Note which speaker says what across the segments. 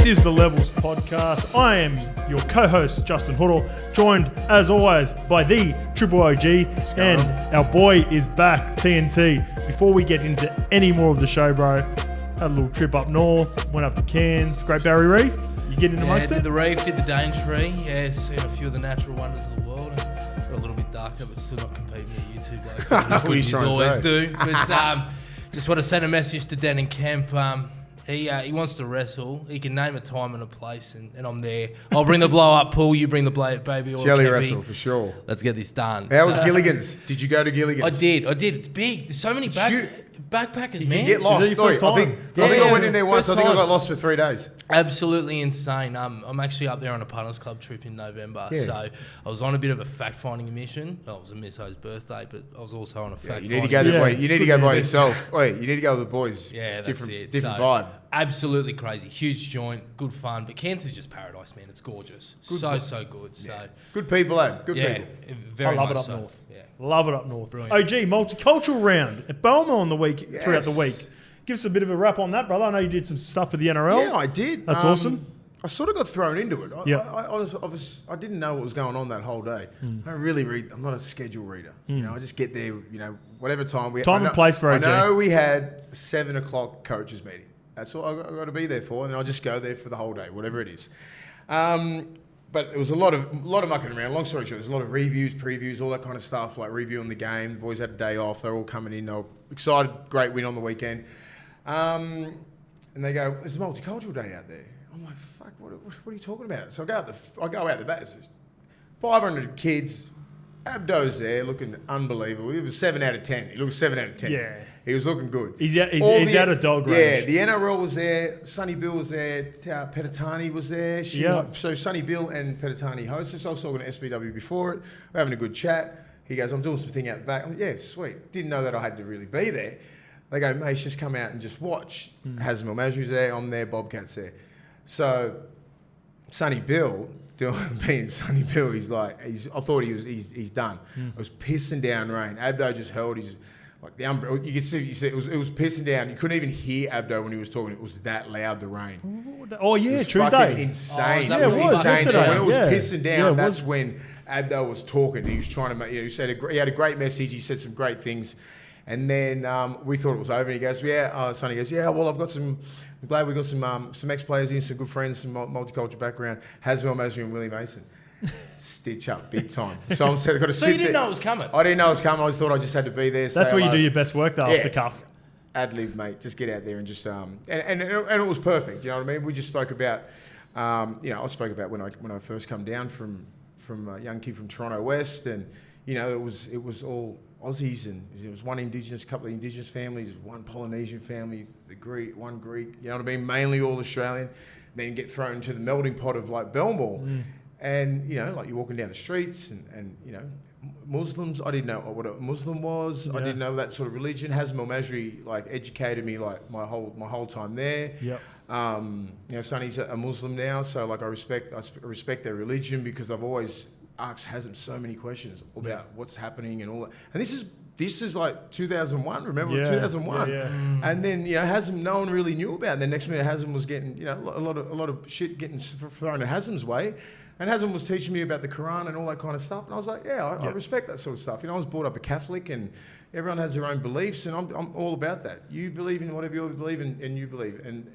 Speaker 1: is the Levels Podcast. I am your co-host, Justin Horo, joined, as always, by the Triple OG, and our boy is back, TNT. Before we get into any more of the show, bro, had a little trip up north, went up to Cairns, Great Barrier Reef. You getting amongst it?
Speaker 2: Did the reef, did the Daintree, seen a few of the natural wonders of the world. Got a little bit darker, but still not competing with you two guys. Which you always do. But just want to send a message to Dan and Kemp. He wants to wrestle. He can name a time and a place, and I'm there. I'll bring the blow-up pool. You bring the baby oil.
Speaker 3: Jelly wrestle, for sure.
Speaker 2: Let's get this done.
Speaker 3: How was Gilligan's? Did you go to Gilligan's?
Speaker 2: I did. It's big. There's so many backpackers,
Speaker 3: you
Speaker 2: man.
Speaker 3: You get lost. I think I went in there once. I think I got lost for 3 days.
Speaker 2: Absolutely insane. I'm actually up there on a punters club trip in November. Yeah. So I was on a bit of a fact-finding mission. It was a Miss O's birthday, but I was also on a fact-finding mission.
Speaker 3: You need to go by yourself. Wait, you need to go with the boys.
Speaker 2: Yeah, that's it.
Speaker 3: Different vibe.
Speaker 2: Absolutely crazy. Huge joint, good fun. But Cairns is just paradise, man. It's gorgeous. So good. So
Speaker 3: good people, Good people.
Speaker 2: Very
Speaker 1: I love it
Speaker 2: much
Speaker 1: up
Speaker 2: so.
Speaker 1: north.
Speaker 2: Yeah.
Speaker 1: Love it up north.
Speaker 2: Brilliant.
Speaker 1: OG, multicultural round at Belmore on the week, throughout the week. Give us a bit of a wrap on that, brother. I know you did some stuff for the NRL.
Speaker 3: Yeah, I did.
Speaker 1: That's awesome.
Speaker 3: I sort of got thrown into it. I didn't know what was going on that whole day. I don't really read. I'm not a schedule reader. You know, I just get there. You know, whatever time we.
Speaker 1: Time and place for OG.
Speaker 3: I know we had 7 o'clock coaches meeting. That's all I got to be there for, and then I'll just go there for the whole day, whatever it is. But it was a lot of mucking around. Long story short, there's a lot of reviews, previews, all that kind of stuff, like reviewing the game. The boys had a day off. They're all coming in. They were excited. Great win on the weekend. And they go, "There's a multicultural day out there." I'm like, "Fuck! What are you talking about?" So I go out the back. 500 kids. Abdo's there, looking unbelievable. He was 7 out of 10. He looked 7 out of 10.
Speaker 1: Yeah.
Speaker 3: He was looking good.
Speaker 1: He's out of dog range.
Speaker 3: Yeah, the NRL was there. Sonny Bill was there. Petitani was there. So Sonny Bill and Petitani hosted. So I was talking to SBW before it. We're having a good chat. He goes, "I'm doing something out the back." I'm like, "Yeah, sweet." Didn't know that I had to really be there. They go, "Mate, just come out and just watch." Hazem Masri's there. I'm there. Bobcat's there. So Sonny Bill... being Sonny Bill, I thought he's done. It was pissing down rain. Abdo just held his, like the umbrella. You could see it was pissing down. You couldn't even hear Abdo when he was talking. It was that loud, the rain.
Speaker 1: Oh yeah, Tuesday.
Speaker 3: Fucking insane.
Speaker 1: It was
Speaker 3: insane. So when it was
Speaker 1: Yeah.
Speaker 3: pissing down, that's when Abdo was talking. He was trying to make. He said he had a great message. He said some great things. And then we thought it was over. And he goes, Sonny goes, well, I've got some. I'm glad we got some ex-players in, some good friends, some multicultural background. Hazem Masri and Willie Mason. Stitch up big time. So I'm got to sit there.
Speaker 2: So you didn't know it was coming?
Speaker 3: I didn't know it was coming. I just thought I just had to be there.
Speaker 1: That's where you do your best work, though, off the cuff.
Speaker 3: Ad-lib, mate. Just get out there and just and it was perfect. You know what I mean? We just spoke about, I spoke about when I first come down from a young kid from Toronto West, and it was all Aussies, and it was couple of Indigenous families, one Polynesian family, one Greek, you know what I mean? Mainly all Australian. Then get thrown into the melting pot of like Belmore. And, like you're walking down the streets and Muslims, I didn't know what a Muslim was. Yeah. I didn't know that sort of religion. Hazem Masri educated me my whole time there. Yep. Sonny's a Muslim now, so I respect their religion because I've always asked Hazem so many questions about what's happening and all that. And this is like 2001, remember? 2001. Yeah. And then, Hazem, no one really knew about it. And then next minute, Hazem was getting, a lot of shit getting thrown at Hazem's way. And Hazem was teaching me about the Quran and all that kind of stuff. And I was like, I respect that sort of stuff. I was brought up a Catholic, and everyone has their own beliefs, and I'm all about that. You believe in whatever you believe in, and you believe. And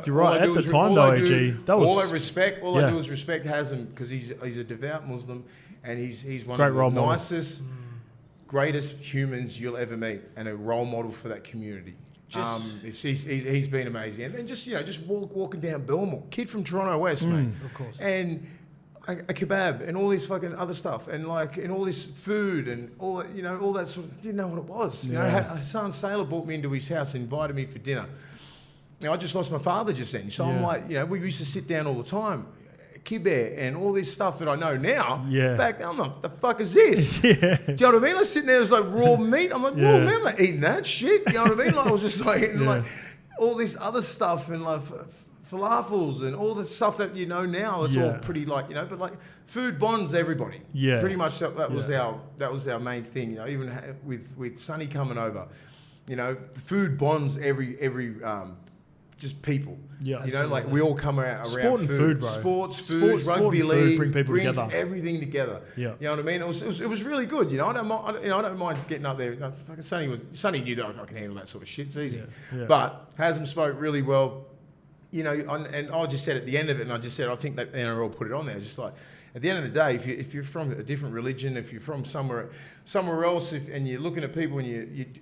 Speaker 1: you're right. At the time, though, AG, that was
Speaker 3: all I respect. All I do is respect Hazem because he's a devout Muslim, and he's one of the nicest, greatest humans you'll ever meet, and a role model for that community. He's been amazing, and then just walking down Belmore, kid from Toronto West, mate,
Speaker 2: of course,
Speaker 3: and a kebab and all this fucking other stuff, and all this food and all that sort of. Didn't know what it was. Hassan Sailor brought me into his house and invited me for dinner. Now, I just lost my father just then, so I'm like, we used to sit down all the time, kibbeh and all this stuff that I know now. Back then, I'm like, the fuck is this? Do you know what I mean? I was sitting there, it was like raw meat. I'm like, raw meat? I'm like eating that shit. You know what I mean? I was just like eating all this other stuff and falafels and all the stuff that now. It's all pretty but food bonds everybody. Yeah, pretty much that was our main thing. Even with Sonny coming over, food bonds every just people.
Speaker 1: Yeah,
Speaker 3: you know, like we all come around
Speaker 1: sport and food, bro.
Speaker 3: Sports, food, rugby
Speaker 1: and
Speaker 3: league
Speaker 1: food bring people
Speaker 3: brings
Speaker 1: together.
Speaker 3: everything together.
Speaker 1: Yeah,
Speaker 3: you know what I mean. It was really good. You know, I don't mind getting up there. Fucking Sonny knew that I can handle that sort of shit. It's easy.
Speaker 1: Yeah.
Speaker 3: But Haslam spoke really well. You know, and I just said at the end of it, and I just said I think that the NRL put it on there, just like. At the end of the day, if you're from a different religion, if you're from somewhere else, and you're looking at people and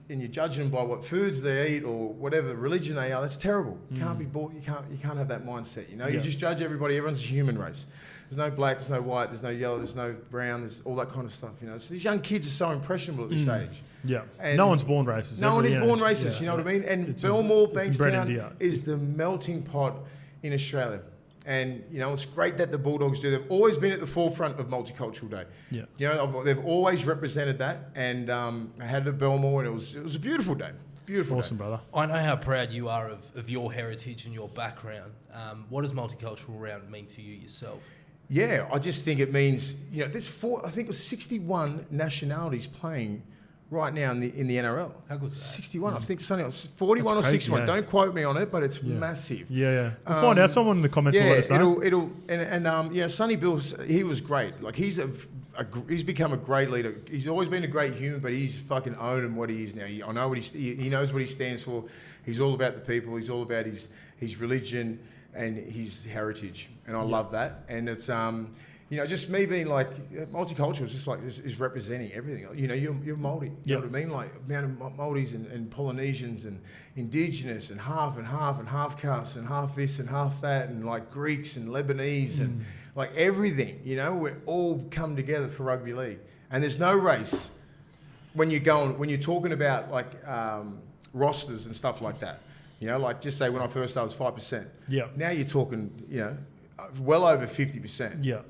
Speaker 3: you're judging them by what foods they eat or whatever religion they are, that's terrible. You can't be bought. You can't have that mindset. You know, you just judge everybody. Everyone's a human race. There's no black, there's no white, there's no yellow, there's no brown, there's all that kind of stuff. You know, so these young kids are so impressionable at this age.
Speaker 1: Yeah,
Speaker 3: and
Speaker 1: no one's born racist.
Speaker 3: No one is born racist. You know what I mean? And Belmore, Bankstown is the melting pot in Australia. And, you know, it's great that the Bulldogs do. They've always been at the forefront of Multicultural Day. Yeah. You know, they've always represented that. And I had it at Belmore, and it was a beautiful day. Beautiful
Speaker 1: awesome,
Speaker 3: day.
Speaker 1: Brother.
Speaker 2: I know how proud you are of your heritage and your background. What does Multicultural Round mean to you yourself? Yeah,
Speaker 3: I just think it means, you know, there's I think it was 61 nationalities playing right now in the NRL.
Speaker 2: How good is that?
Speaker 3: 61. I think something else. 41 or 61. Yeah. Don't quote me on it, but it's massive.
Speaker 1: Yeah. We'll find out. Someone in the comments will let us know.
Speaker 3: You know, Sonny Bill, he was great. Like he's become a great leader. He's always been a great human, but he's fucking owning what he is now. I know he knows what he stands for. He's all about the people. He's all about his religion and his heritage, and I love that. And it's you know, just me being like multicultural is just like is representing everything. You know, you're Māori. You know what I mean? Like amount of Māoris and Polynesians and Indigenous and half caste and half this and half that and like Greeks and Lebanese and like everything. You know, we all come together for rugby league, and there's no race when you're talking about like rosters and stuff like that. You know, like just say when I first started, it was 5%. Yeah. Now you're talking, you know, well over 50%.
Speaker 1: Yeah.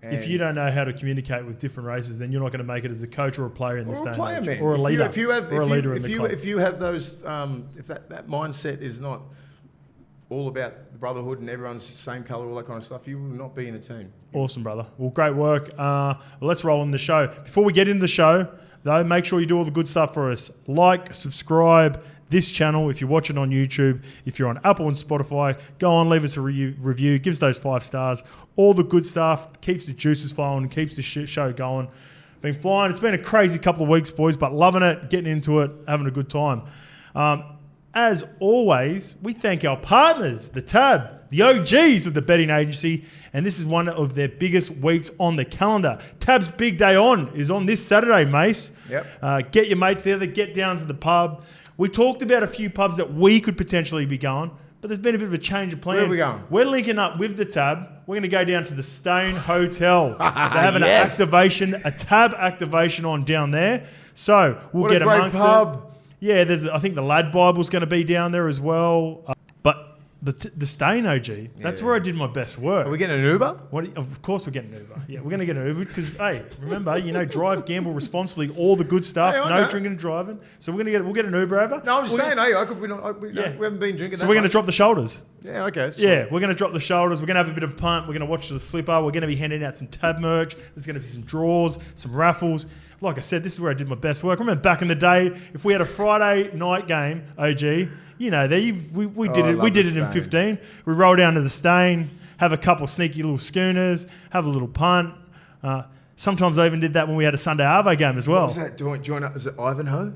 Speaker 1: And if you don't know how to communicate with different races, then you're not going to make it as a coach or a player in this day and age, or a leader,
Speaker 3: if you have those, if that mindset is not all about the brotherhood and everyone's the same colour, all that kind of stuff, you will not be in a team.
Speaker 1: Awesome, brother. Well, great work. Well, let's roll on the show. Before we get into the show, though, make sure you do all the good stuff for us. Like, subscribe this channel if you're watching on YouTube. If you're on Apple and Spotify, go on, leave us a review, give us those 5 stars. All the good stuff keeps the juices flowing, keeps the show going. Been flying. It's been a crazy couple of weeks, boys, but loving it, getting into it, having a good time. As always, we thank our partners, the TAB, the OGs of the betting agency, and this is one of their biggest weeks on the calendar. TAB's big day is on this Saturday, Mace.
Speaker 3: Yep.
Speaker 1: Get your mates together, get down to the pub. We talked about a few pubs that we could potentially be going, but there's been a bit of a change of plan.
Speaker 3: Where are we going?
Speaker 1: We're linking up with the TAB. We're going to go down to the STEYNE Hotel. They're having a TAB activation on down there. So we'll get amongst it. What a great pub. Yeah, I think the Lad Bible's going to be down there as well. But the STEYNE OG, that's where I did my best work.
Speaker 3: Are we getting an Uber?
Speaker 1: Of course we're getting an Uber. Yeah, we're going to get an Uber because, hey, remember, drive, gamble responsibly, all the good stuff, no drinking and driving. So we'll get an Uber over.
Speaker 3: No, I'm just saying, we haven't been drinking
Speaker 1: So we're going to drop the shoulders.
Speaker 3: Yeah, okay.
Speaker 1: Yeah, we're going to drop the shoulders. We're going to have a bit of a punt. We're going to watch the slipper. We're going to be handing out some TAB merch. There's going to be some draws, some raffles. Like I said, this is where I did my best work. Remember back in the day, if we had a Friday night game, OG, we did it in 15. We roll down to the STEYNE, have a couple of sneaky little schooners, have a little punt. Sometimes I even did that when we had a Sunday Arvo game as well.
Speaker 3: What was that? Join up? Is it Ivanhoe?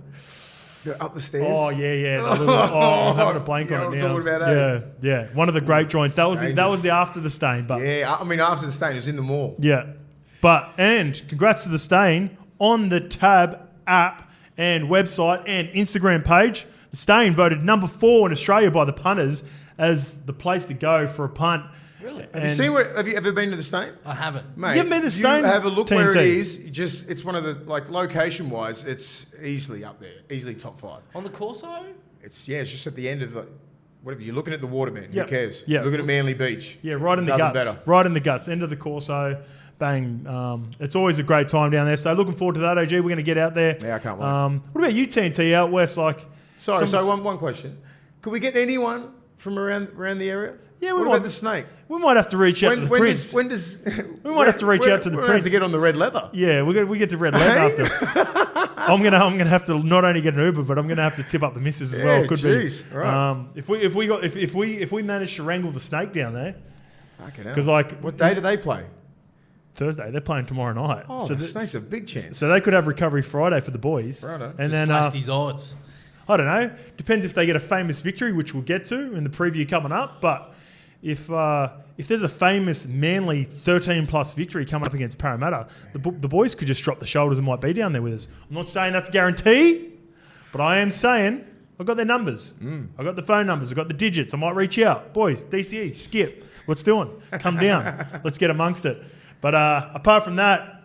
Speaker 3: Up the stairs?
Speaker 1: Oh, yeah. I'm having a blank on it now.
Speaker 3: Talking about,
Speaker 1: yeah. One of the great joints. That was the after the STEYNE. But
Speaker 3: yeah, I mean, after the STEYNE, it was in the mall.
Speaker 1: Yeah. And congrats to the STEYNE on the TAB app and website and Instagram page. The STEYNE voted number 4 in Australia by the punters as the place to go for a punt.
Speaker 2: Really?
Speaker 3: Have you ever been to the STEYNE?
Speaker 2: I haven't.
Speaker 3: Mate,
Speaker 1: you haven't been to the STEYNE?
Speaker 3: You have a look where it is. It's one of the, like, location-wise, it's easily up there. Easily top 5.
Speaker 2: On the Corso?
Speaker 3: It's just at the end of the... Whatever, you're looking at the Waterman.
Speaker 1: Yep.
Speaker 3: Who cares?
Speaker 1: Yep.
Speaker 3: Looking at Manly Beach.
Speaker 1: Yeah, right in the guts. Better. Right in the guts. End of the Corso. Bang. It's always a great time down there. So looking forward to that, OG. We're going to get out there.
Speaker 3: Yeah, I can't wait.
Speaker 1: What about you, TNT, out west?
Speaker 3: One question. Could we get anyone from around the area?
Speaker 1: Yeah,
Speaker 3: what about the Snake?
Speaker 1: We might have to reach out to the Prince.
Speaker 3: We
Speaker 1: might have to reach out to the Prince.
Speaker 3: To get on the red leather.
Speaker 1: Yeah, we get the red leather after. I'm gonna have to not only get an Uber, but I'm gonna have to tip up the missus as well. Could be.
Speaker 3: Right.
Speaker 1: If we manage to wrangle the snake down there, because
Speaker 3: what day do they play?
Speaker 1: Thursday. They're playing tomorrow night.
Speaker 3: Oh, so the snake's a big chance.
Speaker 1: So they could have recovery Friday for the boys.
Speaker 3: Righto.
Speaker 1: And
Speaker 2: Just
Speaker 1: then
Speaker 2: these odds.
Speaker 1: I don't know. Depends if they get a famous victory, which we'll get to in the preview coming up. But if there's a famous Manly 13+ victory coming up against Parramatta, the boys could just drop the shoulders and might be down there with us. I'm not saying that's a guarantee, but I am saying I've got their numbers. I've got the phone numbers. I've got the digits. I might reach out. Boys, DCE, Skip, what's doing? Come down. Let's get amongst it. But apart from that,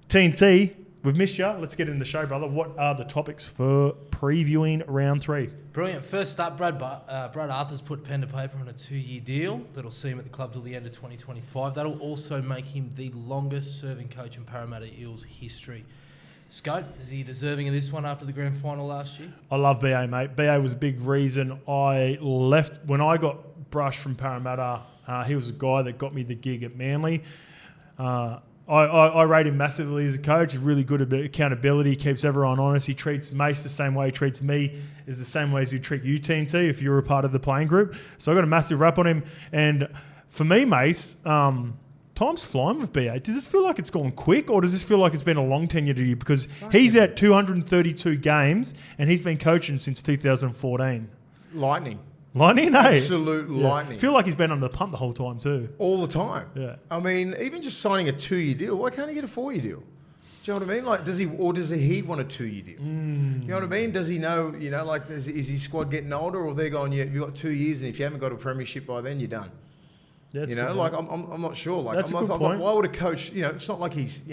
Speaker 1: TNT, we've missed you. Let's get in the show, brother. What are the topics for previewing round 3?
Speaker 2: Brilliant. First up, Brad Arthur's put pen to paper on a 2-year deal that'll see him at the club till the end of 2025. That'll also make him the longest-serving coach in Parramatta Eels history. Scope, is he deserving of this one after the grand final last year? I
Speaker 1: love BA, mate. BA was a big reason I left. When I got brushed from Parramatta, he was a guy that got me the gig at Manly. I rate him massively as a coach. He's really good at accountability, keeps everyone honest. He treats Mace the same way he treats me, is the same way as he'd treat you, TNT, if you're a part of the playing group. So I got a massive rap on him. And for me, Mace, time's flying with BA. Does this feel like it's gone quick, or does this feel like it's been a long tenure to you? Because he's at 232 games, and he's been coaching since 2014.
Speaker 3: Lightning,
Speaker 1: eh?
Speaker 3: Absolute lightning.
Speaker 1: I feel like he's been under the pump the whole time too.
Speaker 3: All the time.
Speaker 1: Yeah.
Speaker 3: I mean, even just signing a 2-year deal, why can't he get a 4-year deal? Do you know what I mean? Like, does he want a 2-year deal? You know what I mean? Does he know, like, is his squad getting older, or they're going, you've got 2 years, and if you haven't got a premiership by then, you're done.
Speaker 1: Yeah,
Speaker 3: I'm not sure. Like,
Speaker 1: that's a good point.
Speaker 3: Why would a coach, it's not like he's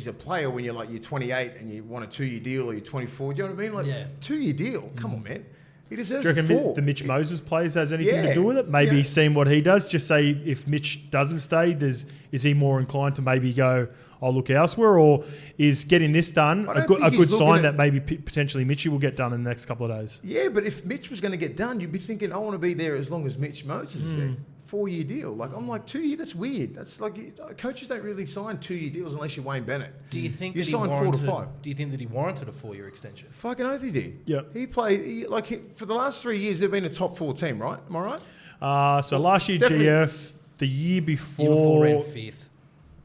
Speaker 3: a player when you're 28 and you want a 2-year deal, or you're 24. Do you know what I mean? Like, 2-year deal. Come on, man. He deserves a 4.
Speaker 1: The Mitch Moses plays has anything to do with it? Maybe he's seen what he does. Just say if Mitch doesn't stay, is he more inclined to maybe go, I'll look elsewhere? Or is getting this done a good sign that maybe potentially Mitchy will get done in the next couple of days?
Speaker 3: Yeah, but if Mitch was going to get done, you'd be thinking, I want to be there as long as Mitch Moses is there. 4-year deal. Like, I'm like, 2 years, that's weird. That's like, coaches don't really sign 2-year deals unless you're Wayne Bennett.
Speaker 2: Do you think
Speaker 3: you sign 4 to 5?
Speaker 2: Do you think that he warranted a 4-year extension?
Speaker 3: Fucking oath he did.
Speaker 1: Yeah.
Speaker 3: He played, for the last 3 years, they've been a top 4 team, right? Am I right?
Speaker 1: So last year, GF, the year before
Speaker 2: ran 5th.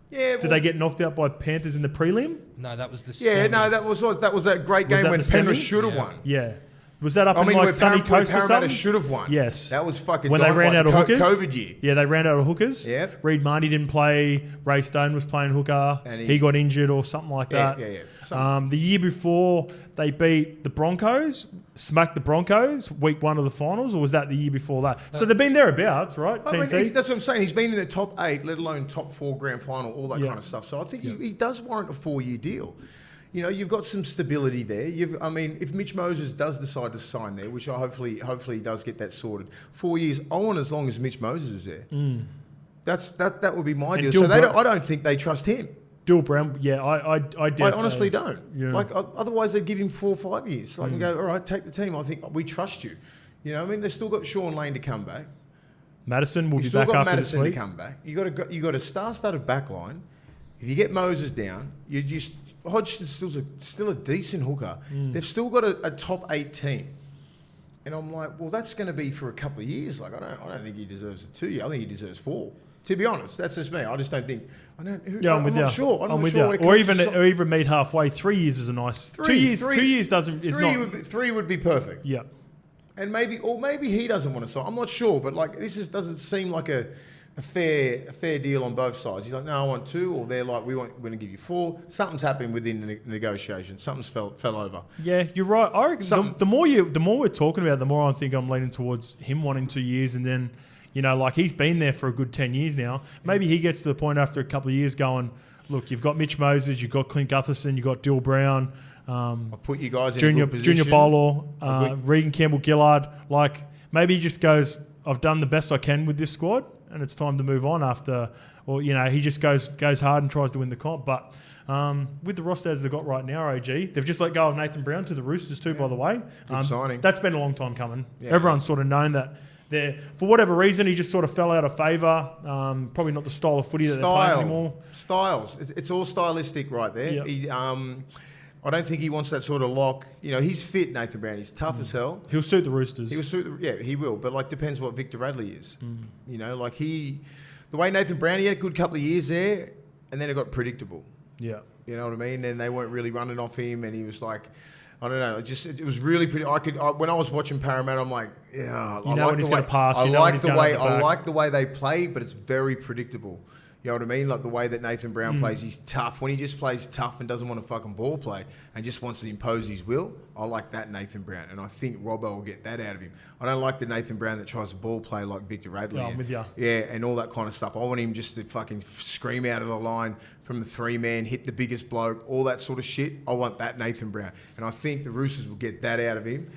Speaker 3: Yeah.
Speaker 1: Did they get knocked out by Panthers in the prelim?
Speaker 2: No, that was the
Speaker 3: semi.
Speaker 2: no,
Speaker 3: that was that great game when Penrith should have won.
Speaker 1: Yeah. Was that up in Sunny Coast or something?
Speaker 3: should have won.
Speaker 1: Yes.
Speaker 3: That was fucking
Speaker 1: when they ran out of hookers.
Speaker 3: COVID year.
Speaker 1: Yeah, they ran out of hookers.
Speaker 3: Yep.
Speaker 1: Reid Marnie didn't play. Ray Stone was playing hooker. And he got injured or something like that.
Speaker 3: Yeah.
Speaker 1: The year before, they beat the Broncos, smacked the Broncos, week 1 of the finals, or was that the year before that? So they've been thereabouts, right?
Speaker 3: I mean, that's what I'm saying. He's been in the top 8, let alone top 4 grand final, all that kind of stuff. So I think he does warrant a 4-year deal. You've got some stability there. If Mitch Moses does decide to sign there, which hopefully he does get that sorted, 4 years, I want as long as Mitch Moses is there. That would be my deal. So I don't think they trust him.
Speaker 1: Dill Brown, I
Speaker 3: honestly don't. Yeah. Otherwise they'd give him 4 or 5 years. And go, all right, take the team. I think we trust you. They've still got Sean Lane to come back.
Speaker 1: Madison will be back after this week.
Speaker 3: Madison to come back. You got a star-studded back line. If you get Moses down, Hodgson's still a decent hooker. They've still got a top 8 team. And I'm like, well, that's going to be for a couple of years. Like, I don't think he deserves a 2-year. I think he deserves 4. To be honest, that's just me. I just don't think. I'm not sure. I'm with you.
Speaker 1: Or even meet halfway. 3 years is a nice. 2 years. 2 years doesn't. It's not.
Speaker 3: 3 would be perfect.
Speaker 1: Yeah.
Speaker 3: And maybe he doesn't want to sign. I'm not sure, but doesn't seem like a fair deal on both sides. You're like, no, I want 2, or they're like, we're going to give you 4. Something's happened within the negotiation. Something's fell over.
Speaker 1: Yeah, you're right. I reckon the more we're talking about it, the more I think I'm leaning towards him wanting 2 years, and then, he's been there for a good 10 years now. Maybe he gets to the point after a couple of years going, look, you've got Mitch Moses, you've got Clint Gutherson, you've got Dill Brown.
Speaker 3: I've put you guys in a good position.
Speaker 1: Junior Bolo, Regan Campbell-Gillard. Maybe he just goes, I've done the best I can with this squad, and it's time to move on after, he just goes hard and tries to win the comp. But with the rosters they've got right now, OG, they've just let go of Nathan Brown to the Roosters too, by the way.
Speaker 3: Good signing.
Speaker 1: That's been a long time coming. Yeah. Everyone's sort of known that. For whatever reason, he just sort of fell out of favour. Probably not the style of footy that they're playing anymore.
Speaker 3: Styles. It's all stylistic right there.
Speaker 1: Yep.
Speaker 3: I don't think he wants that sort of lock. You know, he's fit, Nathan Brown. He's tough as hell.
Speaker 1: He'll suit the Roosters.
Speaker 3: He will suit he will. But, like, depends what Victor Radley is. You know, like the way Nathan Brown, he had a good couple of years there, and then it got predictable.
Speaker 1: Yeah.
Speaker 3: You know what I mean? And they weren't really running off him, and he was like, I don't know. It was really pretty. When I was watching Parramatta, I'm like, yeah.
Speaker 1: You know when he's going to pass.
Speaker 3: I like the way they play, but it's very predictable. You know what I mean? Like the way that Nathan Brown plays, he's tough. When he just plays tough and doesn't want to fucking ball play and just wants to impose his will, I like that Nathan Brown. And I think Robbo will get that out of him. I don't like the Nathan Brown that tries to ball play like Victor Radley.
Speaker 1: Yeah, I'm with you.
Speaker 3: Yeah, and all that kind of stuff. I want him just to fucking scream out of the line from the 3-man, hit the biggest bloke, all that sort of shit. I want that Nathan Brown. And I think the Roosters will get that out of him.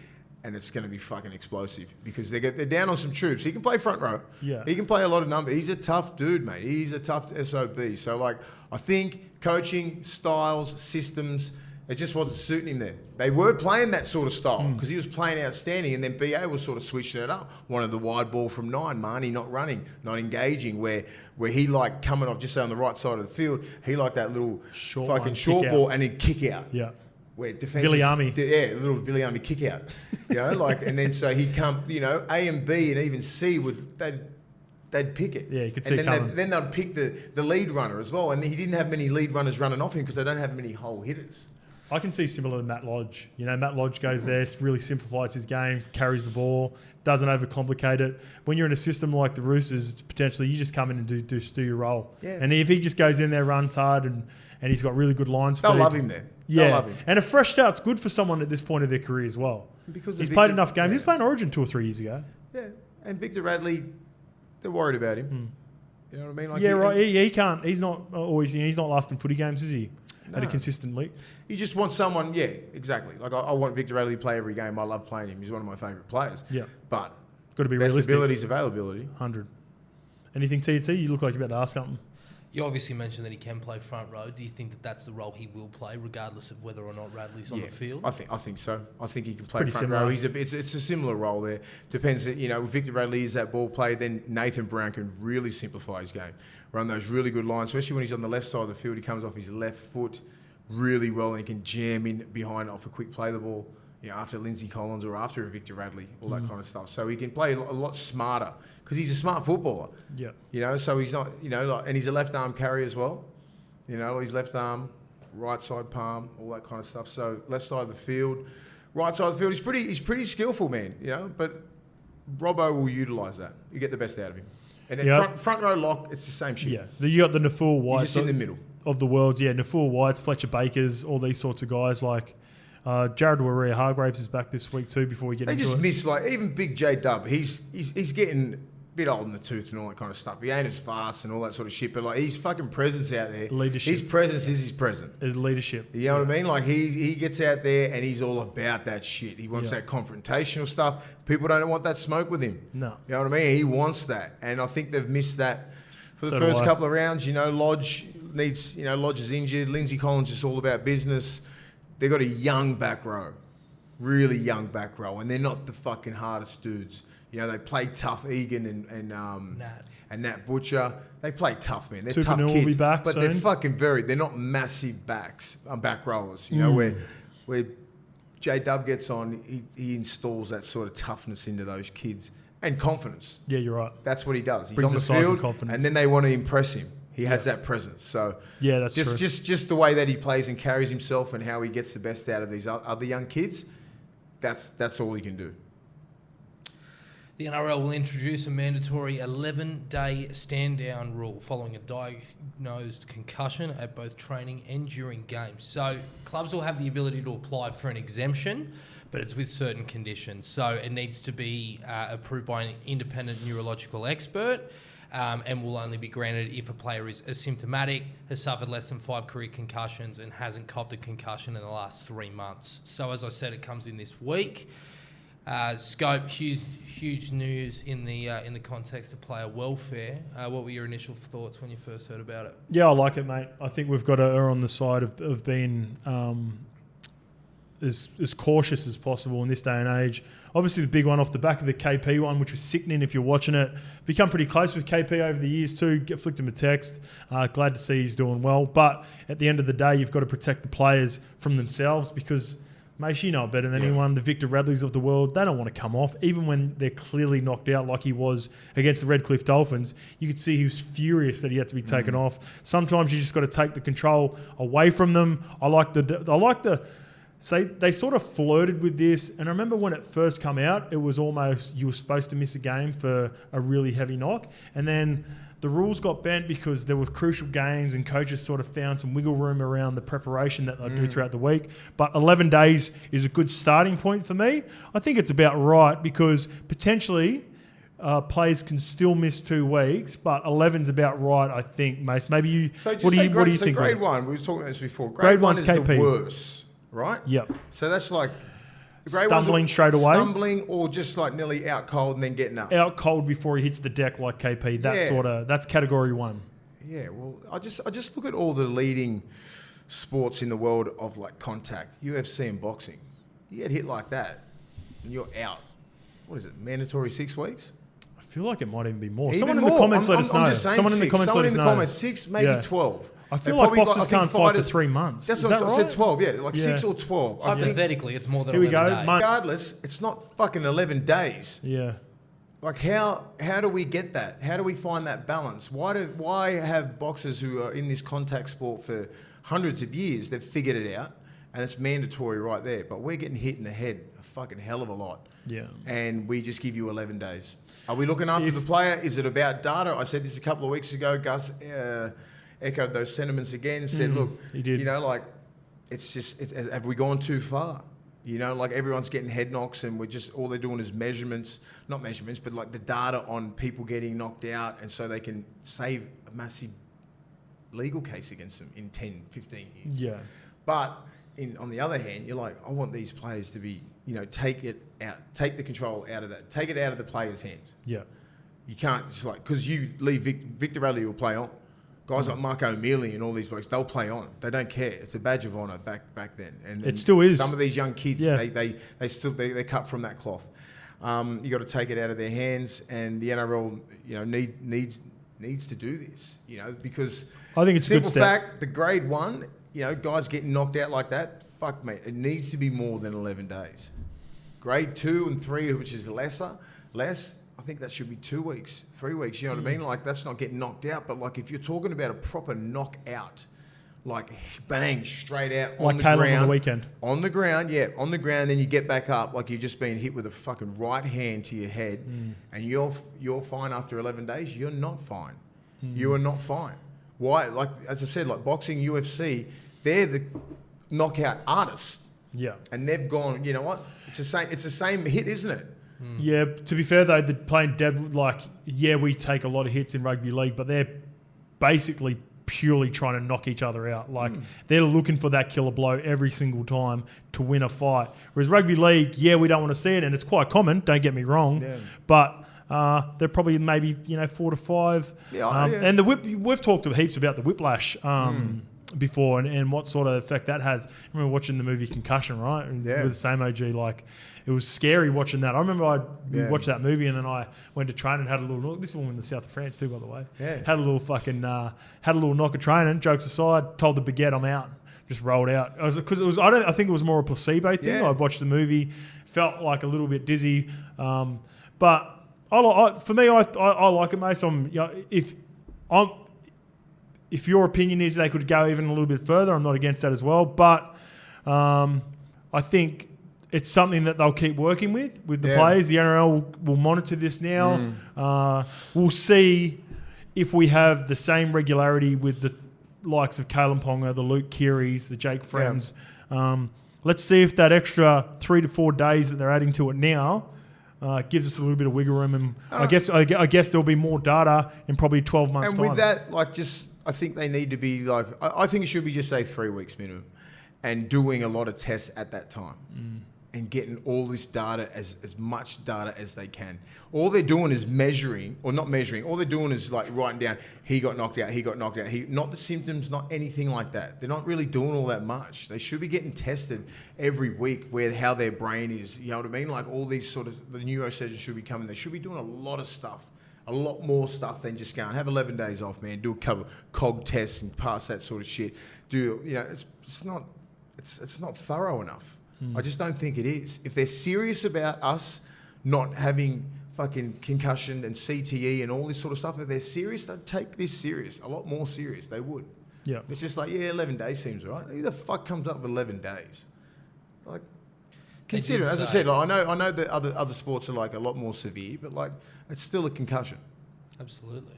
Speaker 3: And it's going to be fucking explosive because they're down on some troops. He can play front row.
Speaker 1: Yeah.
Speaker 3: He can play a lot of numbers. He's a tough dude, mate. He's a tough SOB. So, like, I think coaching, styles, systems, it just wasn't suiting him there. They were playing that sort of style because he was playing outstanding, and then BA was sort of switching it up. Wanted the wide ball from 9, Marnie not running, not engaging, where he like coming off just on the right side of the field. He liked that little short ball and he'd kick out.
Speaker 1: Yeah.
Speaker 3: Where defense,
Speaker 1: Viliami.
Speaker 3: Yeah, a little Viliami kick out, you know, like, and then so he'd come, you know, A and B and even C they'd pick it.
Speaker 1: Yeah, you could see
Speaker 3: and
Speaker 1: it coming.
Speaker 3: then they'd pick the lead runner as well, and he didn't have many lead runners running off him because they don't have many hole hitters.
Speaker 1: I can see similar to Matt Lodge. You know, Matt Lodge goes there, really simplifies his game, carries the ball, doesn't overcomplicate it. When you're in a system like the Roosters, it's potentially you just come in and do your role. Yeah. And if he just goes in there, runs hard, and he's got really good line speed.
Speaker 3: They'll love him there.
Speaker 1: Yeah,
Speaker 3: they'll love him.
Speaker 1: And a fresh start's good for someone at this point of their career as well.
Speaker 3: Because
Speaker 1: he's played enough games. He was playing Origin 2 or 3 years ago.
Speaker 3: Yeah, and Victor Radley, they're worried about him. You know what I mean? Like
Speaker 1: right. He can't. He's not always. He's not lasting footy games, is he? No. At a consistent league.
Speaker 3: You just want someone. Yeah, exactly. Like I want Victor Radley to play every game. I love playing him. He's one of my favourite players. Yeah, but
Speaker 1: got to be realistic.
Speaker 3: Ability is availability.
Speaker 1: 100. Anything TT? You look like you're about to ask something.
Speaker 2: You obviously mentioned that he can play front row. Do you think that that's the role he will play, regardless of whether or not Radley's on the field?
Speaker 3: I think so. I think he can play front row. It's a similar role there. Depends. You know, if Victor Radley is that ball player, then Nathan Brown can really simplify his game, run those really good lines, especially when he's on the left side of the field. He comes off his left foot really well and can jam in behind off a quick play the ball. You know, after Lindsay Collins or after Victor Radley, all that kind of stuff. So he can play a lot smarter because he's a smart footballer. Yeah. You know, so he's not, you know, and he's a left arm carry as well. You know, he's left arm, right side palm, all that kind of stuff. So left side of the field, right side of the field. He's pretty skillful, man. You know, but Robbo will utilise that. You get the best out of him. And then front row lock, it's the same shit.
Speaker 1: Yeah. You got the Naful Whites.
Speaker 3: He's just in the middle
Speaker 1: of the worlds. Yeah, Naful Whites, Fletcher Bakers, all these sorts of guys like. Jared Warrior-Hargraves is back this week too. Before we get into it,
Speaker 3: they just miss like even Big J Dub. He's getting a bit old in the tooth and all that kind of stuff. He ain't as fast and all that sort of shit. But like his fucking presence out there,
Speaker 1: leadership.
Speaker 3: His presence is his present.
Speaker 1: His leadership.
Speaker 3: You know what I mean? Like he gets out there and he's all about that shit. He wants that confrontational stuff. People don't want that smoke with him.
Speaker 1: No,
Speaker 3: you know what I mean? He wants that, and I think they've missed that for the first couple of rounds. You know, Lodge is injured. Lindsay Collins is all about business. They got a young back row. Really young back row, and they're not the fucking hardest dudes. You know, they play tough. Egan and Nat Butcher, they play tough, man. They're tough kids, will be back but soon. They're fucking they're not massive back rowers. You know, where J Dub gets on, he installs that sort of toughness into those kids and confidence.
Speaker 1: Yeah, you're right.
Speaker 3: That's what he does. He's
Speaker 1: Brings
Speaker 3: on the field,
Speaker 1: confidence.
Speaker 3: and then they want to impress him. He has that presence. So
Speaker 1: yeah, that's
Speaker 3: true.
Speaker 1: True.
Speaker 3: Just the way that he plays and carries himself and how he gets the best out of these other young kids. That's all he can do.
Speaker 2: The NRL will introduce a mandatory 11-day stand-down rule following a diagnosed concussion at both training and during games. So clubs will have the ability to apply for an exemption, but it's with certain conditions. So it needs to be approved by an independent neurological expert. And will only be granted if a player is asymptomatic, has suffered less than 5 career concussions, and hasn't copped a concussion in the last 3 months. So, as I said, it comes in this week. Scope, huge news in the context of player welfare. What were your initial thoughts when you first heard about it?
Speaker 1: Yeah, I like it, mate. I think we've got to err on the side of being as cautious as possible in this day and age. Obviously, the big one off the back of the KP one, which was sickening if you're watching it. Become pretty close with KP over the years too. Flicked him a text. Glad to see he's doing well. But at the end of the day, you've got to protect the players from themselves because, mate, you know it better than anyone. The Victor Radleys of the world, they don't want to come off. Even when they're clearly knocked out like he was against the Redcliffe Dolphins, you could see he was furious that he had to be taken off. Sometimes you just got to take the control away from them. So they sort of flirted with this, and I remember when it first came out, it was almost you were supposed to miss a game for a really heavy knock, and then the rules got bent because there were crucial games and coaches sort of found some wiggle room around the preparation that they do throughout the week. But 11 days is a good starting point for me. I think it's about right because potentially players can still miss 2 weeks, but 11's about right, I think, Mace. Maybe you.
Speaker 3: So
Speaker 1: what do you think?
Speaker 3: Grade 1, we were talking about this before.
Speaker 1: Grade
Speaker 3: one
Speaker 1: one's
Speaker 3: is
Speaker 1: KP.
Speaker 3: the worst, right?
Speaker 1: Yep.
Speaker 3: So that's like
Speaker 1: Stumbling straight away.
Speaker 3: Stumbling or just like nearly out cold and then getting up.
Speaker 1: Out cold before he hits the deck like KP. That's category 1.
Speaker 3: Yeah, well, I just look at all the leading sports in the world of like contact, UFC and boxing. You get hit like that and you're out. What is it, mandatory 6 weeks?
Speaker 1: I feel like it might even be more.
Speaker 3: Even
Speaker 1: Someone
Speaker 3: more.
Speaker 1: in the comments let us know.
Speaker 3: I'm just saying
Speaker 1: Someone in the comments let us know.
Speaker 3: 6, maybe 12.
Speaker 1: I feel like boxers can't fight for 3 months.
Speaker 3: That's
Speaker 1: Is
Speaker 3: what
Speaker 1: that
Speaker 3: I
Speaker 1: right?
Speaker 3: said 12, yeah, like 6 or 12. I think
Speaker 2: Hypothetically, it's more than
Speaker 1: Here we
Speaker 2: 11
Speaker 1: go.
Speaker 2: days.
Speaker 3: regardless, it's not fucking 11 days.
Speaker 1: Yeah.
Speaker 3: Like how do we get that? How do we find that balance? Why have boxers who are in this contact sport for hundreds of years, they've figured it out and it's mandatory right there, but we're getting hit in the head a fucking hell of a lot.
Speaker 1: Yeah.
Speaker 3: And we just give you 11 days. Are we looking after the player? Is it about data? I said this a couple of weeks ago. Gus echoed those sentiments again, said, look,
Speaker 1: he did.
Speaker 3: you know, like, have we gone too far? You know, like everyone's getting head knocks and all they're doing is not measurements, but like the data on people getting knocked out, and so they can save a massive legal case against them in 10, 15 years.
Speaker 1: Yeah.
Speaker 3: But on the other hand, you're like, I want these players to be, you know, take the control out of that, take it out of the players' hands.
Speaker 1: Yeah.
Speaker 3: You can't just like, because you leave Victor Radley will play on. Guys like Mark O'Mealy and all these blokes, they'll play on. They don't care. It's a badge of honour back then. And
Speaker 1: it still is.
Speaker 3: Some of these young kids, they cut from that cloth. You got to take it out of their hands, and the NRL, you know, needs to do this. You know, because
Speaker 1: I think it's a good step.
Speaker 3: fact, the grade 1, you know, guys getting knocked out like that. Fuck mate, it needs to be more than 11 days. Grade 2 and 3, which is less. I think that should be 2 weeks, 3 weeks. You know what I mean? Like that's not getting knocked out, but like if you're talking about a proper knockout, like bang straight out
Speaker 1: like
Speaker 3: on the
Speaker 1: Caleb
Speaker 3: ground,
Speaker 1: on the weekend.
Speaker 3: On the ground, yeah, on the ground. Then you get back up like you've just been hit with a fucking right hand to your head, and you're fine after 11 days. You're not fine. You are not fine. Why? Like as I said, like boxing, UFC, they're the knockout artists.
Speaker 1: Yeah.
Speaker 3: And they've gone. You know what? It's the same hit, isn't it?
Speaker 1: Yeah, to be fair though, they're playing dead. Like, yeah, we take a lot of hits in rugby league, but they're basically purely trying to knock each other out. Like, they're looking for that killer blow every single time to win a fight. Whereas rugby league, yeah, we don't want to see it, and it's quite common. Don't get me wrong, but they're probably maybe 4 to 5. And the whip. We've talked heaps about the whiplash. Before and what sort of effect that has. I remember watching the movie Concussion, right? And with the same OG, like it was scary watching that. I remember we watched that movie and then I went to train and had a little knock. This one in the south of France too, by the way. Yeah. Had a little fucking had a little knock of training. Jokes aside, told the baguette I'm out. Just rolled out. I think it was more a placebo thing. Yeah. I watched the movie, felt like a little bit dizzy, but for me, I like it, mate. So if your opinion is they could go even a little bit further, I'm not against that as well. But I think it's something that they'll keep working with the players. The NRL will monitor this now. We'll see if we have the same regularity with the likes of Kalen Ponga, the Luke Kearys, the Jake Friends. Let's see if that extra 3 to 4 days that they're adding to it now gives us a little bit of wiggle room. And I guess there'll be more data in probably 12 months' time.
Speaker 3: And with that, like I think they need to be like, I think it should be just say 3 weeks minimum and doing a lot of tests at that time. and getting all this data, as much data as they can. All they're doing is measuring, or not measuring, all they're doing is like writing down, he got knocked out, not the symptoms, not anything like that. They're not really doing all that much. They should be getting tested every week how their brain is, you know what I mean? Like all these sort of, the neurosurgeons should be coming, they should be doing a lot of stuff, a lot more stuff than just going, have 11 days off, man, do a couple COG tests and pass that sort of shit. It's not thorough enough. I just don't think it is. If they're serious about us not having fucking concussion and CTE and all this sort of stuff, if they're serious, they'd take this serious, a lot more serious. They would.
Speaker 1: Yeah.
Speaker 3: It's just like, 11 days seems right. Who the fuck comes up with 11 days? Like, consider, as I said, like, I know that other sports are like a lot more severe, but like, it's still a concussion.
Speaker 2: Absolutely.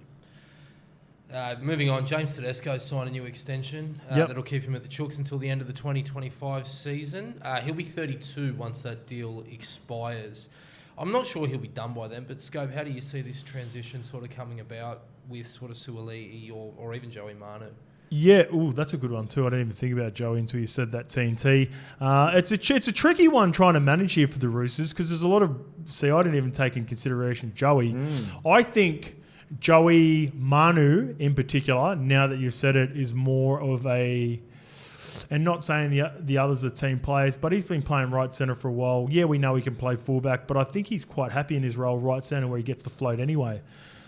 Speaker 2: Moving on, James TEDESCO signed a new extension that'll keep him at the Chooks until the end of the 2025 season. He'll be 32 once that deal expires. I'm not sure he'll be done by then, but Scope, how do you see this transition sort of coming about with sort of Suaalii or even Joey Manu?
Speaker 1: Yeah, that's a good one too. I didn't even think about Joey until you said that, TNT. It's a tricky one trying to manage here for the Roosters because there's a lot of... See, I didn't even take in consideration Joey. I think Joey Manu in particular, now that you've said it, is more of a... And not saying the others are team players, but he's been playing right centre for a while. Yeah, we know he can play fullback, but I think he's quite happy in his role right centre where he gets to float anyway.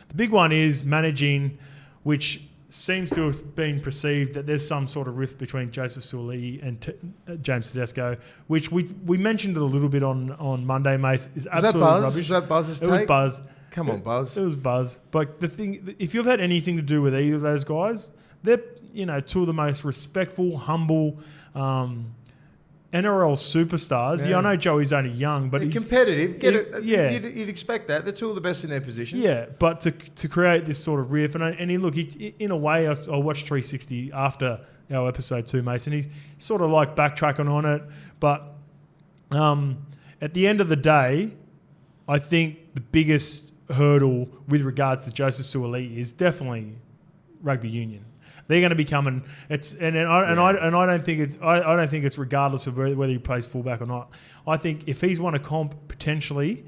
Speaker 1: The big one is managing, which seems to have been perceived that there's some sort of rift between Joseph Suaalii and James TEDESCO, which we mentioned it a little bit on Monday, mate. Is absolutely rubbish.
Speaker 3: Was that Buzz's take?
Speaker 1: It was Buzz.
Speaker 3: Come on, Buzz.
Speaker 1: It was Buzz. But the thing, if you've had anything to do with either of those guys, they're two of the most respectful, humble NRL superstars. Yeah, I know Joey's only young, but
Speaker 3: he's competitive. You'd expect that. They're two of the best in their positions.
Speaker 1: Yeah, but to create this sort of riff, in a way, I watched 360 after our episode 2, Mason. He's sort of like backtracking on it, but at the end of the day, I think the biggest hurdle with regards to Joseph Suaalii is definitely rugby union. They're going to be coming. I don't think it's regardless of whether he plays fullback or not. I think if he's won a comp potentially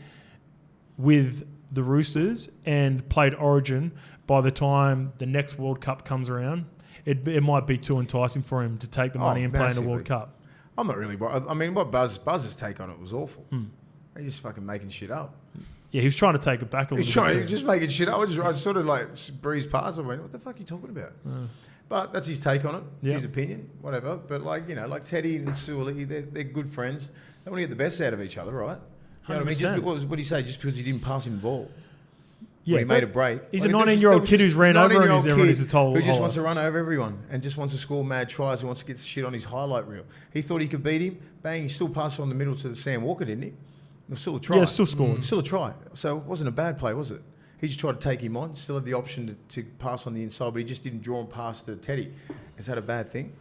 Speaker 1: with the Roosters and played Origin by the time the next World Cup comes around, it might be too enticing for him to take the money and play in the World Cup.
Speaker 3: I'm not really. I mean, what Buzz's take on it was awful. He's just fucking making shit up.
Speaker 1: Yeah, he was trying to take it back a little bit.
Speaker 3: He's just making shit up. I sort of like breezed past it and went, what the fuck are you talking about? But that's his take on it. It's his opinion, whatever. But like Teddy and Suaalii, they're good friends. They want to get the best out of each other, right? You know what I mean? Just what did he say? Just because he didn't pass him the ball. Yeah, when he made a break.
Speaker 1: He's a 19-year-old kid who's ran over and everyone is a total
Speaker 3: who just wants to run over everyone and just wants to score mad tries and wants to get shit on his highlight reel. He thought he could beat him. Bang, he still passed on the middle to Sam Walker, didn't he? It was still a try.
Speaker 1: Yeah, still scored.
Speaker 3: Still a try. So it wasn't a bad play, was it? He just tried to take him on. Still had the option to pass on the inside, but he just didn't draw him past to Teddy. Is that a bad thing?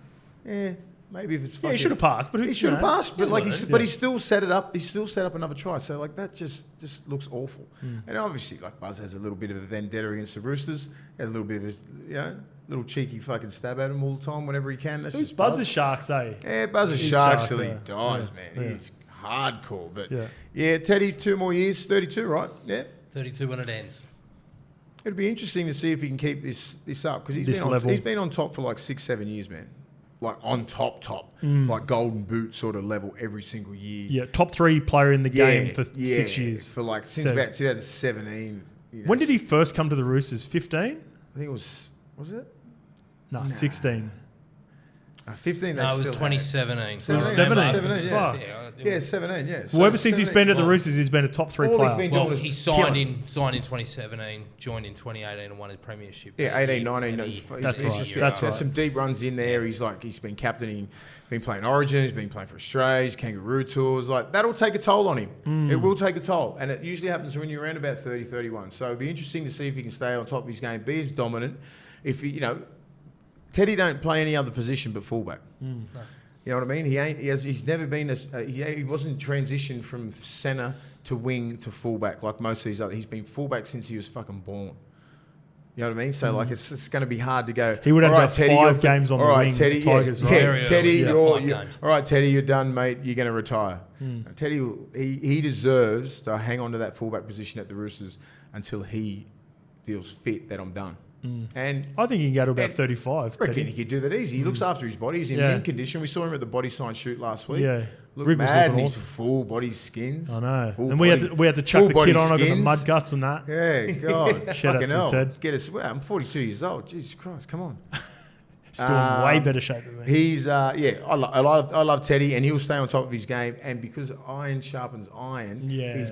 Speaker 3: Yeah, maybe if it's fucking...
Speaker 1: Yeah, he should have passed. But
Speaker 3: he should have passed. But he still set it up. He still set up another try. So like that just looks awful. And obviously, like Buzz has a little bit of a vendetta against the Roosters. He has a little bit of a little cheeky fucking stab at him all the time whenever he can. That's just
Speaker 1: Buzz's Sharks, eh?
Speaker 3: Yeah, Buzz's Sharks till he dies, man. Yeah. He's hardcore. But yeah, Teddy, 2 more years, 32, right? Yeah.
Speaker 2: 32 when it ends.
Speaker 3: It'd be interesting to see if he can keep this up because he's been on top for like 6-7 years, man. Like on top, like golden boot sort of level every single year.
Speaker 1: Yeah, top 3 player in the game for 6 years.
Speaker 3: For like since about 2017.
Speaker 1: When did he first come to the Roosters? 15?
Speaker 3: I think it was it?
Speaker 1: No, 16.
Speaker 3: 15.
Speaker 2: No, it was 2017.
Speaker 3: 17, yeah. 17, yeah.
Speaker 1: So ever since he's been at the Roosters, he's been a top 3 player.
Speaker 2: He signed in 2017, joined in 2018 and won his premiership.
Speaker 3: Yeah, 18, 19.
Speaker 1: That's right.
Speaker 3: He's had some deep runs in there. He's been captaining, been playing Origin, he's been playing for Australia, Kangaroo tours. Like that'll take a toll on him. It will take a toll, and it usually happens when you're around about 30, 31. So it'd be interesting to see if he can stay on top of his game, be as dominant. If he, Teddy don't play any other position but fullback. No. You know what I mean? He's never been he wasn't transitioned from centre to wing to fullback like most of these other. He's been fullback since he was fucking born. You know what I mean? So like it's going to be hard to go.
Speaker 1: He would have
Speaker 3: "All
Speaker 1: about
Speaker 3: Teddy,
Speaker 1: 5 games on the wing.
Speaker 3: Teddy,
Speaker 1: Tigers, right?
Speaker 3: Yeah, Teddy,
Speaker 2: Five games.
Speaker 3: all right, Teddy, you're done, mate. You're going to retire. Teddy, he deserves to hang on to that fullback position at the Roosters until he feels fit that I'm done. And
Speaker 1: I think he can go to about
Speaker 3: and
Speaker 1: 35.
Speaker 3: I reckon
Speaker 1: Teddy.
Speaker 3: he could do that easy. He looks after his body. He's in mint condition. We saw him at the body science shoot last week.
Speaker 1: Yeah.
Speaker 3: Look
Speaker 1: Rig was
Speaker 3: mad.
Speaker 1: looking
Speaker 3: And he's
Speaker 1: awesome.
Speaker 3: full body skins.
Speaker 1: I know.
Speaker 3: Full
Speaker 1: And
Speaker 3: body-
Speaker 1: we had to chuck
Speaker 3: full
Speaker 1: the
Speaker 3: body
Speaker 1: kid on over the
Speaker 3: skins.
Speaker 1: mud guts and that.
Speaker 3: Yeah, God.
Speaker 1: Shout out
Speaker 3: fucking
Speaker 1: to
Speaker 3: hell.
Speaker 1: Ted.
Speaker 3: Get us. Wow, I'm 42 years old. Jesus Christ, come on.
Speaker 1: Still in way better shape than me.
Speaker 3: He's I love Teddy, and he'll stay on top of his game. And because iron sharpens iron, he's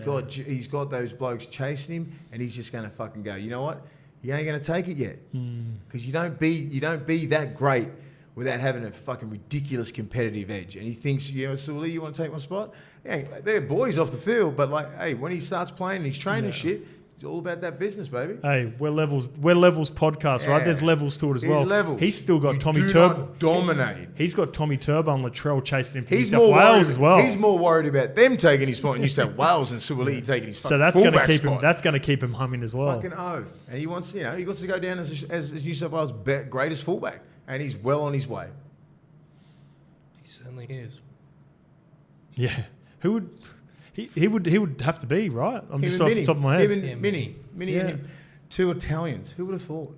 Speaker 3: got those blokes chasing him, and he's just gonna fucking go. You know what? You ain't gonna take it yet, because you don't be that great without having a fucking ridiculous competitive edge. And he thinks, Sully, you want to take my spot? Yeah, they're boys off the field, but like, hey, when he starts playing, and he's training shit. It's all about that business, baby.
Speaker 1: Hey, we're levels podcast, right? There's levels to it as well.
Speaker 3: Levels.
Speaker 1: He's still got Tommy
Speaker 3: do
Speaker 1: Turbo.
Speaker 3: not dominate.
Speaker 1: He's got Tommy Turbo and Latrell chasing him from New
Speaker 3: He's
Speaker 1: South
Speaker 3: more
Speaker 1: Wales
Speaker 3: worried
Speaker 1: as well.
Speaker 3: He's more worried about them taking his spot in New South Wales than Suwali taking his
Speaker 1: So that's going to
Speaker 3: fullback
Speaker 1: keep him.
Speaker 3: spot.
Speaker 1: That's going to keep him humming as well.
Speaker 3: Fucking oath. And he wants, he wants to go down as New South Wales' greatest fullback, and he's well on his way.
Speaker 2: He certainly is.
Speaker 1: Yeah, who would he would have to be, right? I'm just off the top of my head.
Speaker 3: Mini and him, 2 Italians. Who would have thought?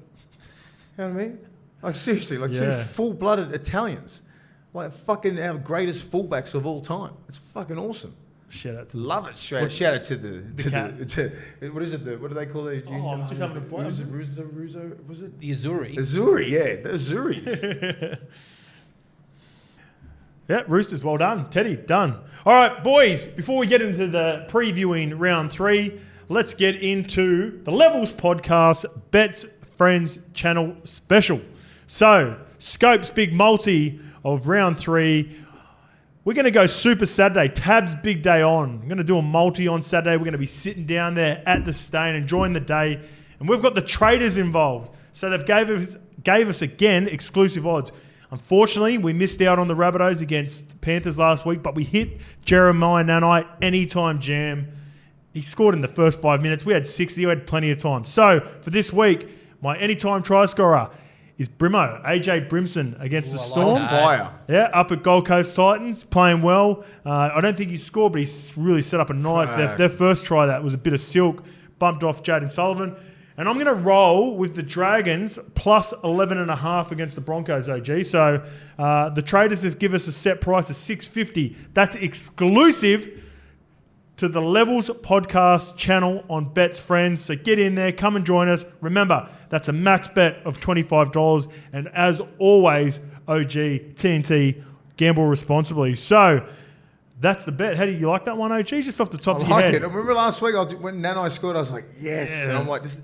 Speaker 3: You know what I mean? Like seriously, like 2 full-blooded Italians, like fucking our greatest fullbacks of all time. It's fucking awesome.
Speaker 1: Shout out to
Speaker 3: Love it. Shout out to the what is it? What do they call it?
Speaker 1: I'm just having a point.
Speaker 3: Was it
Speaker 2: The Azuri.
Speaker 3: Azuri? Yeah, the Azuris.
Speaker 1: Yeah, Roosters, well done. Teddy, done. All right, boys, before we get into the previewing round 3, let's get into the Levels Podcast Bets Friends channel special. So, Scope's big multi of round 3. We're going to go Super Saturday, Tab's big day on. I'm going to do a multi on Saturday. We're going to be sitting down there at the Steyne enjoying the day. And we've got the traders involved. So they've gave us again exclusive odds. Unfortunately, we missed out on the Rabbitohs against Panthers last week, but we hit Jeremiah Nanai anytime jam. He scored in the first 5 minutes. We had 60. We had plenty of time. So for this week, my anytime try scorer is Brimo, AJ Brimson against the Storm.
Speaker 3: On fire.
Speaker 1: Yeah, up at Gold Coast Titans, playing well. I don't think he scored, but he's really set up a nice. Their first try that was a bit of silk, bumped off Jaden Sullivan. And I'm going to roll with the Dragons plus 11.5 against the Broncos, OG. So the traders have given us a set price of $6.50. That's exclusive to the Levels Podcast channel on Bets Friends. So get in there, come and join us. Remember, that's a max bet of $25. And as always, OG, TNT, gamble responsibly. So that's the bet. How do you like that one, OG? Just off the top of your head.
Speaker 3: I remember last week when Nanai scored, I was like, yes. Yeah. And I'm like, this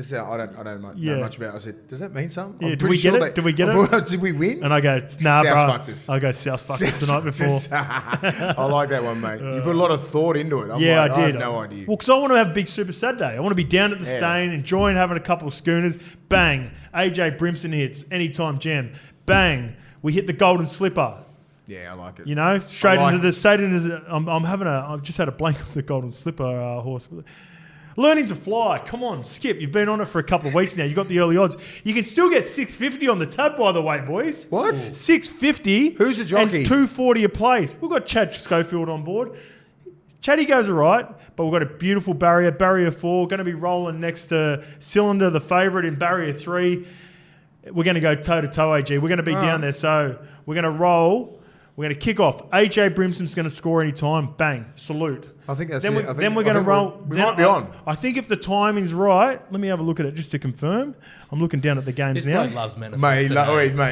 Speaker 3: is how I don't know much about it. I said, does that mean something?
Speaker 1: Yeah, did we get it? Did we get it?
Speaker 3: Did we win?
Speaker 1: And I go, nah, bro. I go, South fucked us the night before.
Speaker 3: I like that one, mate. You put a lot of thought into it.
Speaker 1: I did.
Speaker 3: I had no idea.
Speaker 1: Well, because I want to have a big Super Saturday. I want to be down at the Steyne, enjoying having a couple of schooners. Bang. AJ Brimson hits. Anytime jam. Bang. We hit the golden slipper.
Speaker 3: Yeah, I like it.
Speaker 1: You know, straight into the. I've just had a blank of the golden slipper horse. Learning to fly. Come on, Skip. You've been on it for a couple of weeks now. You got the early odds. You can still get $6.50 on the tab, by the way, boys.
Speaker 3: What?
Speaker 1: $6.50.
Speaker 3: Who's the jockey?
Speaker 1: And $2.40 a place. We've got Chad Schofield on board. Chatty goes all right, but we've got a beautiful barrier. Barrier 4. Going to be rolling next to Cylinder, the favourite in barrier 3. We're going to go toe-to-toe, AG. We're going to be down there. So we're going to roll. We're going to kick off. AJ Brimson's going to score any time. Bang. Salute.
Speaker 3: I think that's
Speaker 1: then
Speaker 3: it.
Speaker 1: Then we're going to roll.
Speaker 3: We might be on.
Speaker 1: I think if the timing's right, let me have a look at it just to confirm. I'm looking down at the games
Speaker 2: This
Speaker 1: now.
Speaker 2: bloke loves manifest.
Speaker 3: Mate,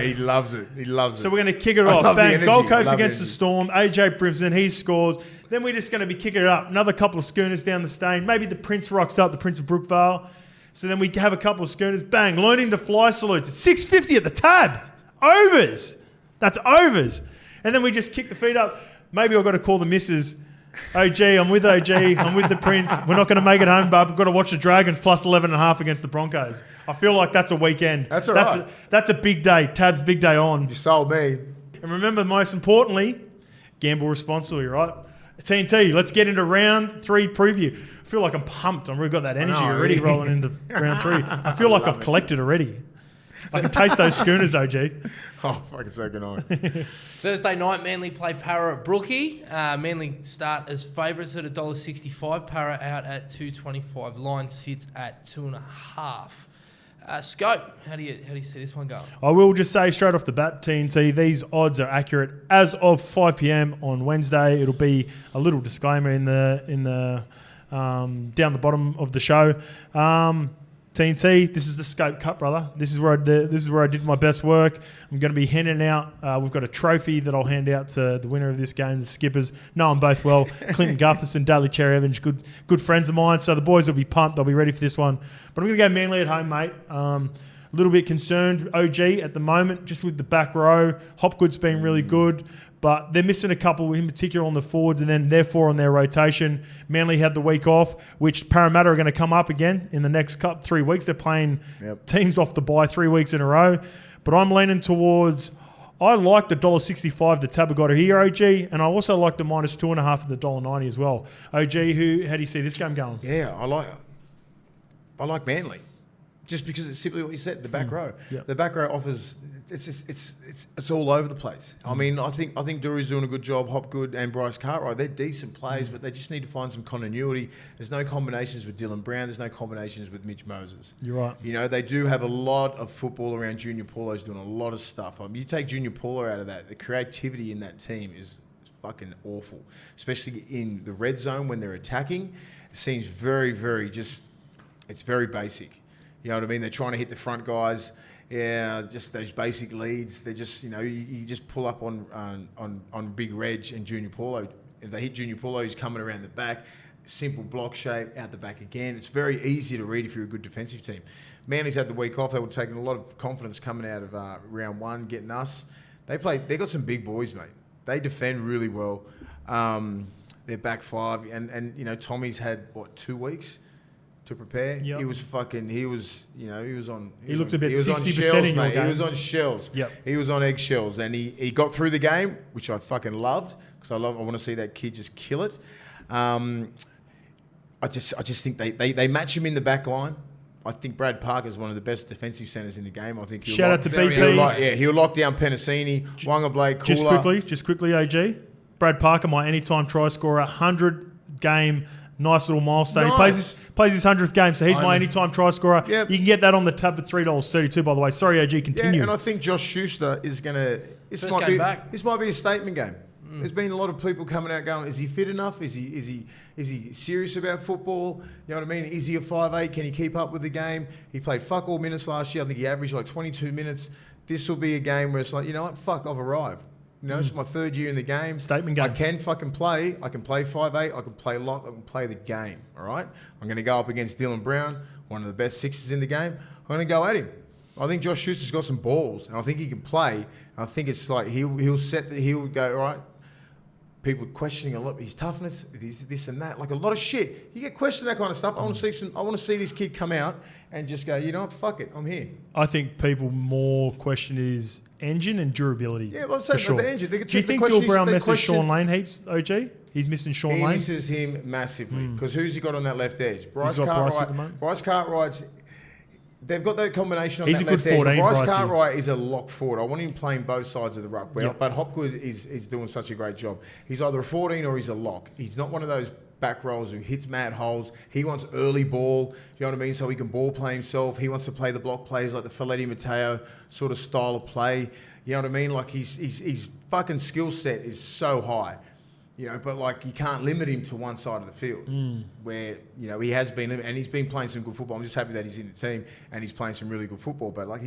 Speaker 3: he loves it. He loves it.
Speaker 1: So we're going to kick it off.
Speaker 3: love the
Speaker 1: Bang.
Speaker 3: energy.
Speaker 1: Gold Coast
Speaker 3: Love
Speaker 1: against
Speaker 3: the
Speaker 1: the Storm. AJ Brimson, he scores. Then we're just going to be kicking it up. Another couple of schooners down the Steyne. Maybe the Prince rocks up, the Prince of Brookvale. So then we have a couple of schooners. Bang. Learning to fly salutes. It's $6.50 at the tab. Overs. That's overs. And then we just kick the feet up. Maybe I've got to call the missus. OG, I'm with OG. I'm with the Prince. We're not going to make it home, bub. We've got to watch the Dragons plus 11.5 against the Broncos. I feel like that's a weekend.
Speaker 3: That's all right.
Speaker 1: That's a big day. Tab's big day on.
Speaker 3: You sold me.
Speaker 1: And remember, most importantly, gamble responsibly, right? TNT, let's get into round 3 preview. I feel like I'm pumped. I've already got that energy already rolling into round 3. I feel like I've collected already. I can taste those schooners, OG.
Speaker 3: Oh, fucking so can I.
Speaker 2: Thursday night, Manly play Parra at Brookie. Manly start as favourites at $1.65. Parra out at $2.25. Line sits at 2.5. Scope, how do you see this one going?
Speaker 1: I will just say straight off the bat, TNT, these odds are accurate as of 5 p.m. on Wednesday. It'll be a little disclaimer in the down the bottom of the show. TNT, this is the Scope Cup, brother. This is where I did my best work. I'm going to be handing out. We've got a trophy that I'll hand out to the winner of this game, the skippers. Know them both well. Clinton Gutherson, Daly Cherry Evans, good friends of mine. So the boys will be pumped. They'll be ready for this one. But I'm going to go Manly at home, mate. A little bit concerned, OG, at the moment, just with the back row. Hopgood's been really good, but they're missing a couple, in particular on the forwards, and then therefore on their rotation. Manly had the week off, which Parramatta are going to come up again in the next 3 weeks. They're playing teams off the bye 3 weeks in a row. But I'm leaning towards, I like the $1.65 the Tabba got here, OG, and I also like the -2.5 at the $1.90 as well. OG, how do you see this game going?
Speaker 3: Yeah, I like Manly. Just because it's simply what you said, the back row. Yep. The back row offers, it's all over the place. I mean, I think Dury's doing a good job, Hopgood and Bryce Cartwright. They're decent players, but they just need to find some continuity. There's no combinations with Dylan Brown. There's no combinations with Mitch Moses.
Speaker 1: You're right.
Speaker 3: You know, they do have a lot of football around Junior Paulo's doing a lot of stuff. You take Junior Paulo out of that, the creativity in that team is fucking awful, especially in the red zone when they're attacking. It seems very, very it's very basic. You know what I mean? They're trying to hit the front guys. Yeah, just those basic leads. They're just, you just pull up on Big Reg and Junior Paulo. If they hit Junior Paulo, he's coming around the back. Simple block shape, out the back again. It's very easy to read if you're a good defensive team. Manly's had the week off. They were taking a lot of confidence coming out of round 1, getting us. They got some big boys, mate. They defend really well. They're back 5. And Tommy's had, 2 weeks? To prepare,
Speaker 1: yep.
Speaker 3: He was on. He
Speaker 1: looked a bit 60% in your game.
Speaker 3: He was on shells.
Speaker 1: Yep.
Speaker 3: He was on eggshells, and he got through the game, which I fucking loved because I want to see that kid just kill it. I just think they match him in the back line. I think Brad Parker is one of the best defensive centres in the game. I think
Speaker 1: shout out to BP.
Speaker 3: He'll lock down Penasini, Wanga Blake, Kula.
Speaker 1: Just quickly, AG. Brad Parker, my anytime try scorer, 100 game. Nice little milestone.
Speaker 3: Nice.
Speaker 1: He plays his 100th game, so he's my anytime try scorer.
Speaker 3: Yep.
Speaker 1: You can get that on the tab at $3.32, by the way. Sorry, AG, continue.
Speaker 3: Yeah, and I think Josh Schuster is going to... This might be a statement game. There's been a lot of people coming out going, is he fit enough? Is he serious about football? You know what I mean? Is he a 5'8"? Can he keep up with the game? He played fuck all minutes last year. I think he averaged like 22 minutes. This will be a game where it's like, you know what? Fuck, I've arrived. It's my 3rd year in the game.
Speaker 1: Statement game.
Speaker 3: I can fucking play. I can play 5'8". I can play lock. I can play the game. All right? I'm going to go up against Dylan Brown, one of the best sixes in the game. I'm going to go at him. I think Josh Schuster's got some balls, and I think he can play. I think it's like he'll go, all right, people questioning a lot his toughness, this and that, like a lot of shit. You get questioned that kind of stuff. I want to see this kid come out and just go, you know what, fuck it, I'm here.
Speaker 1: I think people more question his engine and durability.
Speaker 3: Yeah, well, I'm saying the engine.
Speaker 1: Do you think Bill Brown misses Sean Lane heaps, OG? He's missing Sean Lane?
Speaker 3: He misses him massively because who's he got on that left edge? Bryce Cartwright. They've got that combination on that left edge. Bryce Cartwright is a lock forward. I want him playing both sides of the ruck. But Hopgood is doing such a great job. He's either a 14 or he's a lock. He's not one of those back rolls who hits mad holes. He wants early ball, you know what I mean, so he can ball play himself. He wants to play the block plays like the Feletti Mateo sort of style of play. You know what I mean? Like his fucking skill set is so high. But like you can't limit him to one side of the field where, he has been, and he's been playing some good football. I'm just happy that he's in the team and he's playing some really good football. But like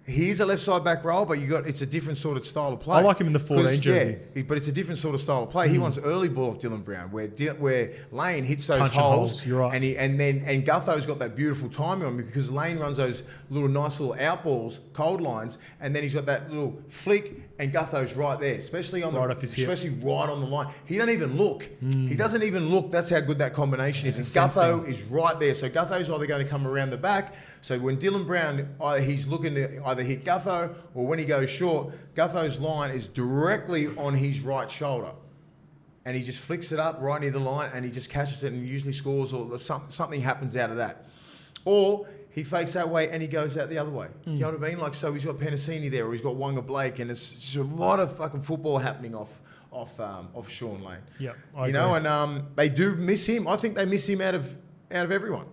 Speaker 3: he is a left side back row, but it's a different sort of style of play.
Speaker 1: I like him in the 14 jersey.
Speaker 3: Yeah, but it's a different sort of style of play. He wants early ball off Dylan Brown, where Lane hits those holes.
Speaker 1: You're right.
Speaker 3: And Gutho's got that beautiful timing on him because Lane runs those little nice little out balls, cold lines, and then he's got that little flick, and Gutho's right there, especially right on the line. He don't even look. He doesn't even look. That's how good that combination is. And Gutho is right there. So Gutho's either going to come around the back. So when Dylan Brown, he's looking to either hit Gutho, or when he goes short, Gutho's line is directly on his right shoulder. and he just flicks it up right near the line, and he just catches it and usually scores, or something happens out of that. Or he fakes that way and he goes out the other way. You know what I mean? Like, so he's got Penasini there, or he's got Wonga Blake, and it's just a lot of fucking football happening off Sean Lane.
Speaker 1: Yeah,
Speaker 3: I agree. And they do miss him. I think they miss him out of everyone.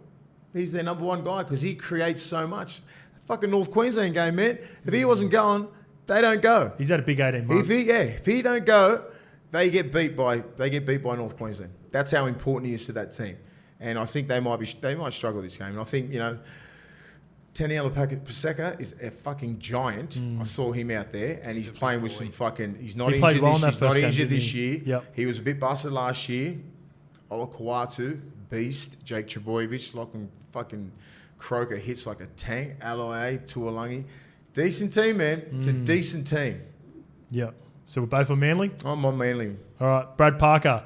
Speaker 3: He's their number one guy because he creates so much. Fucking North Queensland game, man. If he wasn't going, they don't go.
Speaker 1: He's had a big 18 months.
Speaker 3: If he don't go, they get beat by North Queensland. That's how important he is to that team. And I think they might struggle this game. And I think, Taniela Paseka is a fucking giant. I saw him out there, and he's playing with some fucking. He's not injured this year.
Speaker 1: Yep.
Speaker 3: He was a bit busted last year. Ola Kawatu, beast. Jake Trebojevic, fucking Croker hits like a tank. Aloe, Tuolangi. Decent team, man. It's a decent team.
Speaker 1: Yeah. So we're both on Manly?
Speaker 3: I'm on Manly.
Speaker 1: All right. Brad Parker,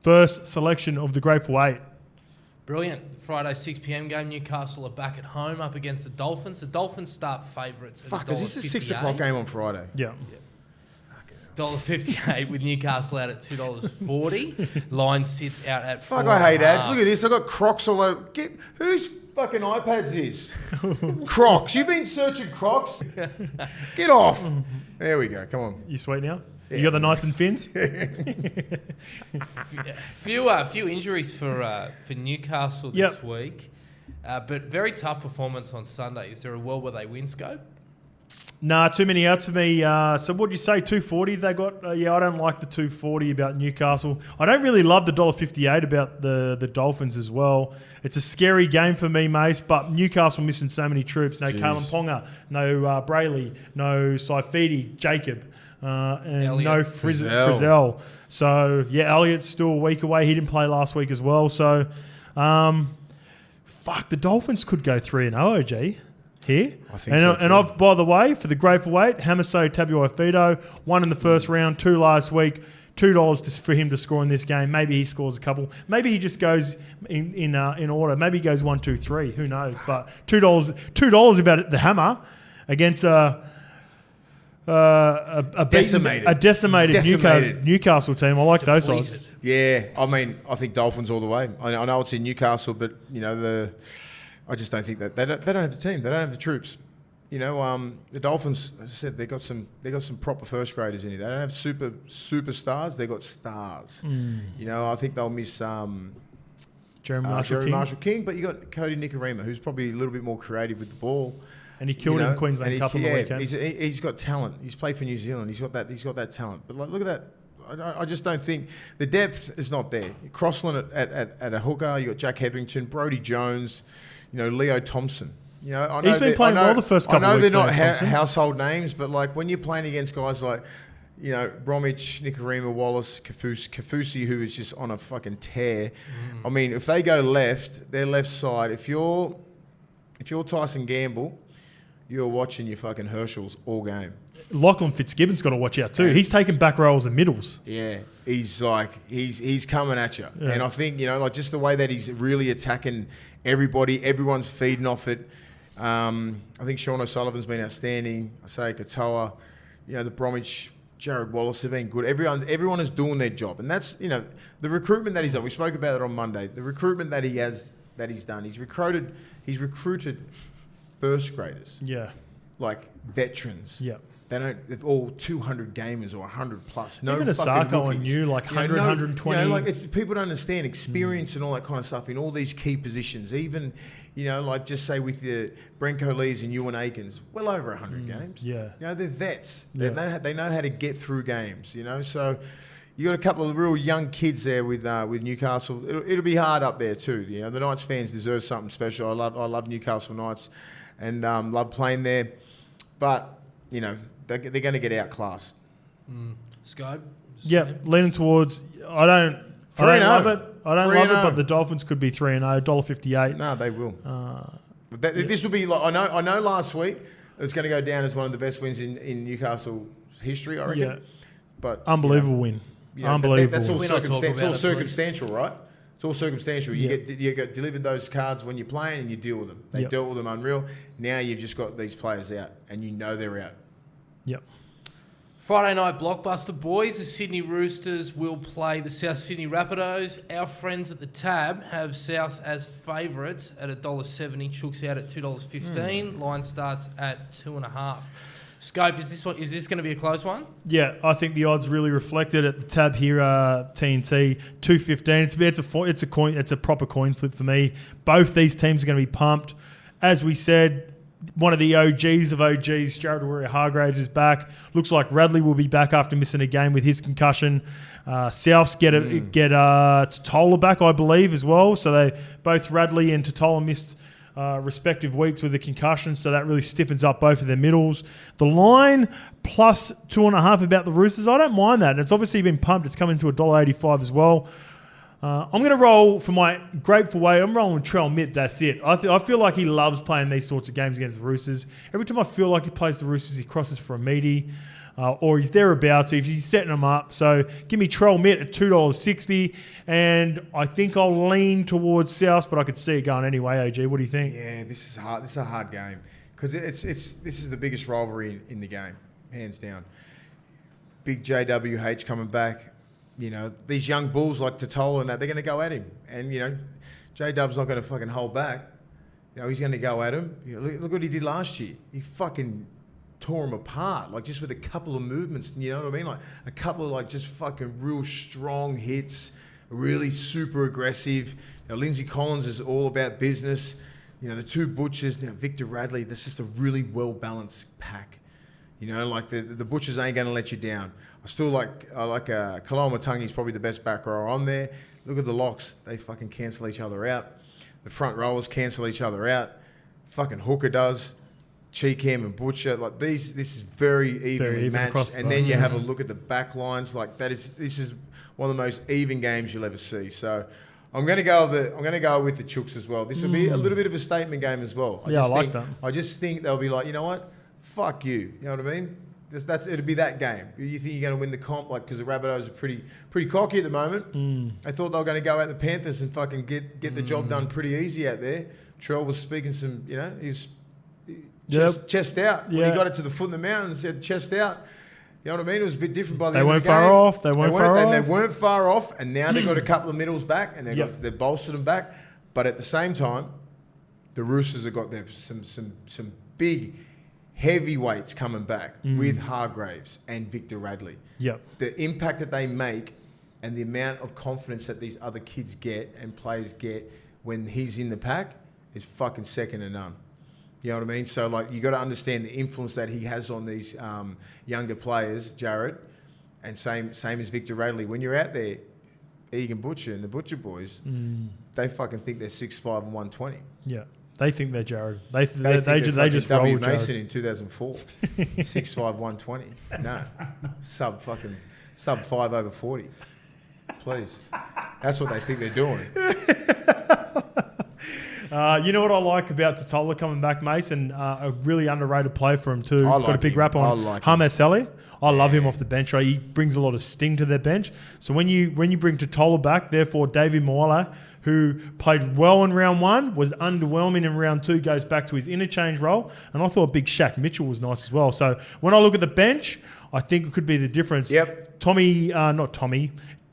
Speaker 1: first selection of the Grateful Eight.
Speaker 2: Brilliant. Friday 6 p.m. game. Newcastle are back at home up against the Dolphins. The Dolphins start favourites.
Speaker 3: Fuck, is this a 6 o'clock game on Friday?
Speaker 1: Yeah.
Speaker 2: $1.58 with Newcastle out at $2.40. Line sits out at $4.5.
Speaker 3: Fuck, I hate ads. Look at this. I've got Crocs all over. Whose fucking iPad's this? Crocs. You've been searching Crocs? Get off. There we go. Come on.
Speaker 1: You sweet now? Yeah. You got the Knights and Fins?
Speaker 2: Few injuries for Newcastle this week, but very tough performance on Sunday. Is there a world where they win, Scope?
Speaker 1: Nah, too many outs for me. So what did you say, 240 they got? I don't like the 240 about Newcastle. I don't really love the $1.58 about the Dolphins as well. It's a scary game for me, Mace, but Newcastle missing so many troops. No Kalen Ponga, no Brayley, no Saifidi, Jacob, and
Speaker 2: Elliot.
Speaker 1: no Frizzell. So, Elliott's still a week away. He didn't play last week as well. So, the Dolphins could go 3-0, OG. Here. I think so too. And I've, by the way, for the Grateful Eight, Hamaso Tabuai-Fidow, 1 in the first round, 2 last week, $2 for him to score in this game. Maybe he scores a couple. Maybe he just goes in order. Maybe he goes 1, 2, 3. Who knows? But $2 about the Hammer against a decimated Newcastle team. I like those odds.
Speaker 3: Yeah, I think Dolphins all the way. I know it's in Newcastle, but I just don't think that they don't have the team. They don't have the troops. The Dolphins, as I said, they got some proper first graders in here. They don't have superstars. They got stars. I think they'll miss
Speaker 1: Jeremy
Speaker 3: Marshall King, but you got Cody Nikorima, who's probably a little bit more creative with the ball.
Speaker 1: And he killed it in Queensland Cup on the weekend.
Speaker 3: He's got talent. He's played for New Zealand. He's got that talent. But look at that. I just don't think the depth is not there. Crossland at a hooker. You got Jack Hetherington, Brodie Jones. Leo Thompson. I know
Speaker 1: he's been playing well the first couple of weeks.
Speaker 3: I know they're not household names, but when you're playing against guys like, Bromwich, Nikorima, Wallace, Kafusi, who is just on a fucking tear. I mean, if they go left, their left side. If you're Tyson Gamble, you're watching your fucking Herschels all game.
Speaker 1: Lachlan Fitzgibbon's got to watch out too. He's taking back rolls and middles.
Speaker 3: Yeah, he's coming at you, and I think just the way that he's really attacking everybody, everyone's feeding off it. I think Sean O'Sullivan's been outstanding. I say Katoa, the Bromwich, Jared Wallace have been good. Everyone is doing their job, and that's the recruitment that he's done. We spoke about it on Monday. The recruitment that he's done. He's recruited first graders.
Speaker 1: Yeah,
Speaker 3: like veterans.
Speaker 1: Yeah.
Speaker 3: They're all 200 gamers or 100 plus. No
Speaker 1: even Asako and you, like 100, 120.
Speaker 3: People don't understand experience and all that kind of stuff in all these key positions. Even, just say with the Brenko Lees and Ewan Aikens, well over 100 games.
Speaker 1: Yeah.
Speaker 3: They're vets.
Speaker 1: Yeah.
Speaker 3: They know how to get through games, So you got a couple of real young kids there with Newcastle. It'll be hard up there too. The Knights fans deserve something special. I love Newcastle Knights and love playing there. But, they're going to get outclassed.
Speaker 2: Scope?
Speaker 1: Yeah, leaning towards. I don't love it. But the Dolphins could be 3-0, $1.58.
Speaker 3: No, they will. This will be like I know. Last week it was going to go down as one of the best wins in Newcastle history. I reckon. Yeah, but
Speaker 1: unbelievable win. Unbelievable.
Speaker 3: That's all circumstantial, right? It's all circumstantial. You get delivered those cards when you're playing, and you deal with them. They dealt with them unreal. Now you've just got these players out, and they're out.
Speaker 1: Yep.
Speaker 2: Friday night blockbuster, boys. The Sydney Roosters will play the South Sydney Rapidos. Our friends at the Tab have South as favourites at $1.70. Chooks out at $2.15. Line starts at 2.5. Scope, is this going to be a close one?
Speaker 1: Yeah, I think the odds really reflected at the Tab here. TNT 2.15. It's a proper coin flip for me. Both these teams are going to be pumped. As we said, one of the OGs of OGs, Jared Warrior-Hargraves, is back. Looks like Radley will be back after missing a game with his concussion. Souths get Totola back, I believe, as well. So both Radley and Totola missed respective weeks with the concussion, so that really stiffens up both of their middles. The line plus 2.5 about the Roosters, I don't mind that. It's obviously been pumped. It's coming to $1.85 as well. I'm going to roll for my grateful way. I'm rolling Trell Mitt. That's it. I feel like he loves playing these sorts of games against the Roosters. Every time I feel like he plays the Roosters, he crosses for a meaty or he's thereabouts. So he's setting them up. So give me Trell Mitt at $2.60. And I think I'll lean towards South, but I could see it going anyway, AG. What do you think?
Speaker 3: Yeah, this is hard. This is a hard game because this is the biggest rivalry in the game, hands down. Big JWH coming back. You know, these young bulls like Totola and that, they're going to go at him. And, you know, J-Dub's not going to fucking hold back. You know, he's going to go at him. You know, look what he did last year. He fucking tore him apart, like just with a couple of movements, you know what I mean? Like a couple of like just fucking real strong hits, really super aggressive. You know, Lindsay Collins is all about business. You know, the two Butchers, you know, Victor Radley, that's just a really well-balanced pack. You know, like the Butchers ain't going to let you down. I like Kalama Matangi's probably the best back rower on there. Look at the locks. They fucking cancel each other out. The front rowers cancel each other out. Fucking Hooker does. Cheekham and Butcher. Like this is very evenly matched. And then you have a look at the back lines. Like this is one of the most even games you'll ever see. So I'm going to go with the Chooks as well. This will be a little bit of a statement game as well.
Speaker 1: I like that.
Speaker 3: I just think they'll be like, you know what? Fuck you. You know what I mean? It'll be that game. You think you're going to win the comp, like because the Rabbitohs are pretty cocky at the moment. I thought they were going to go at the Panthers and fucking get the job done pretty easy out there. Trell was speaking some, you know, he was chest out. When he got it to the foot of the mountain and said chest out. You know what I mean? It was a bit different by the end of the game.
Speaker 1: They weren't
Speaker 3: far off, and now they've got a couple of middles back, and they've bolstered them back. But at the same time, the Roosters have got some big heavyweights coming back with Hargraves and Victor Radley.
Speaker 1: Yep. The
Speaker 3: impact that they make and the amount of confidence that these other kids get and players get when he's in the pack is fucking second to none. You know what I mean? So, like, you got to understand the influence that he has on these younger players, Jared, and same as Victor Radley. When you're out there, Egan Butcher and the Butcher boys, they fucking think they're 6'5" and 120.
Speaker 1: Yeah. They think they're Jared. They just roll
Speaker 3: W.
Speaker 1: Jared.
Speaker 3: Mason in 2004, 6'5", 120. No, sub 5 over 40. Please, that's what they think they're doing.
Speaker 1: You know what I like about Totola coming back, Mason? A really underrated play for him too. Got a big rap on Hamas Ali. I love him off the bench. Right? He brings a lot of sting to their bench. So when you bring Totola back, therefore Davey Moala, who played well in round one, was underwhelming in round two, goes back to his interchange role. And I thought big Shaq Mitchell was nice as well. So when I look at the bench, I think it could be the difference.
Speaker 3: Yep.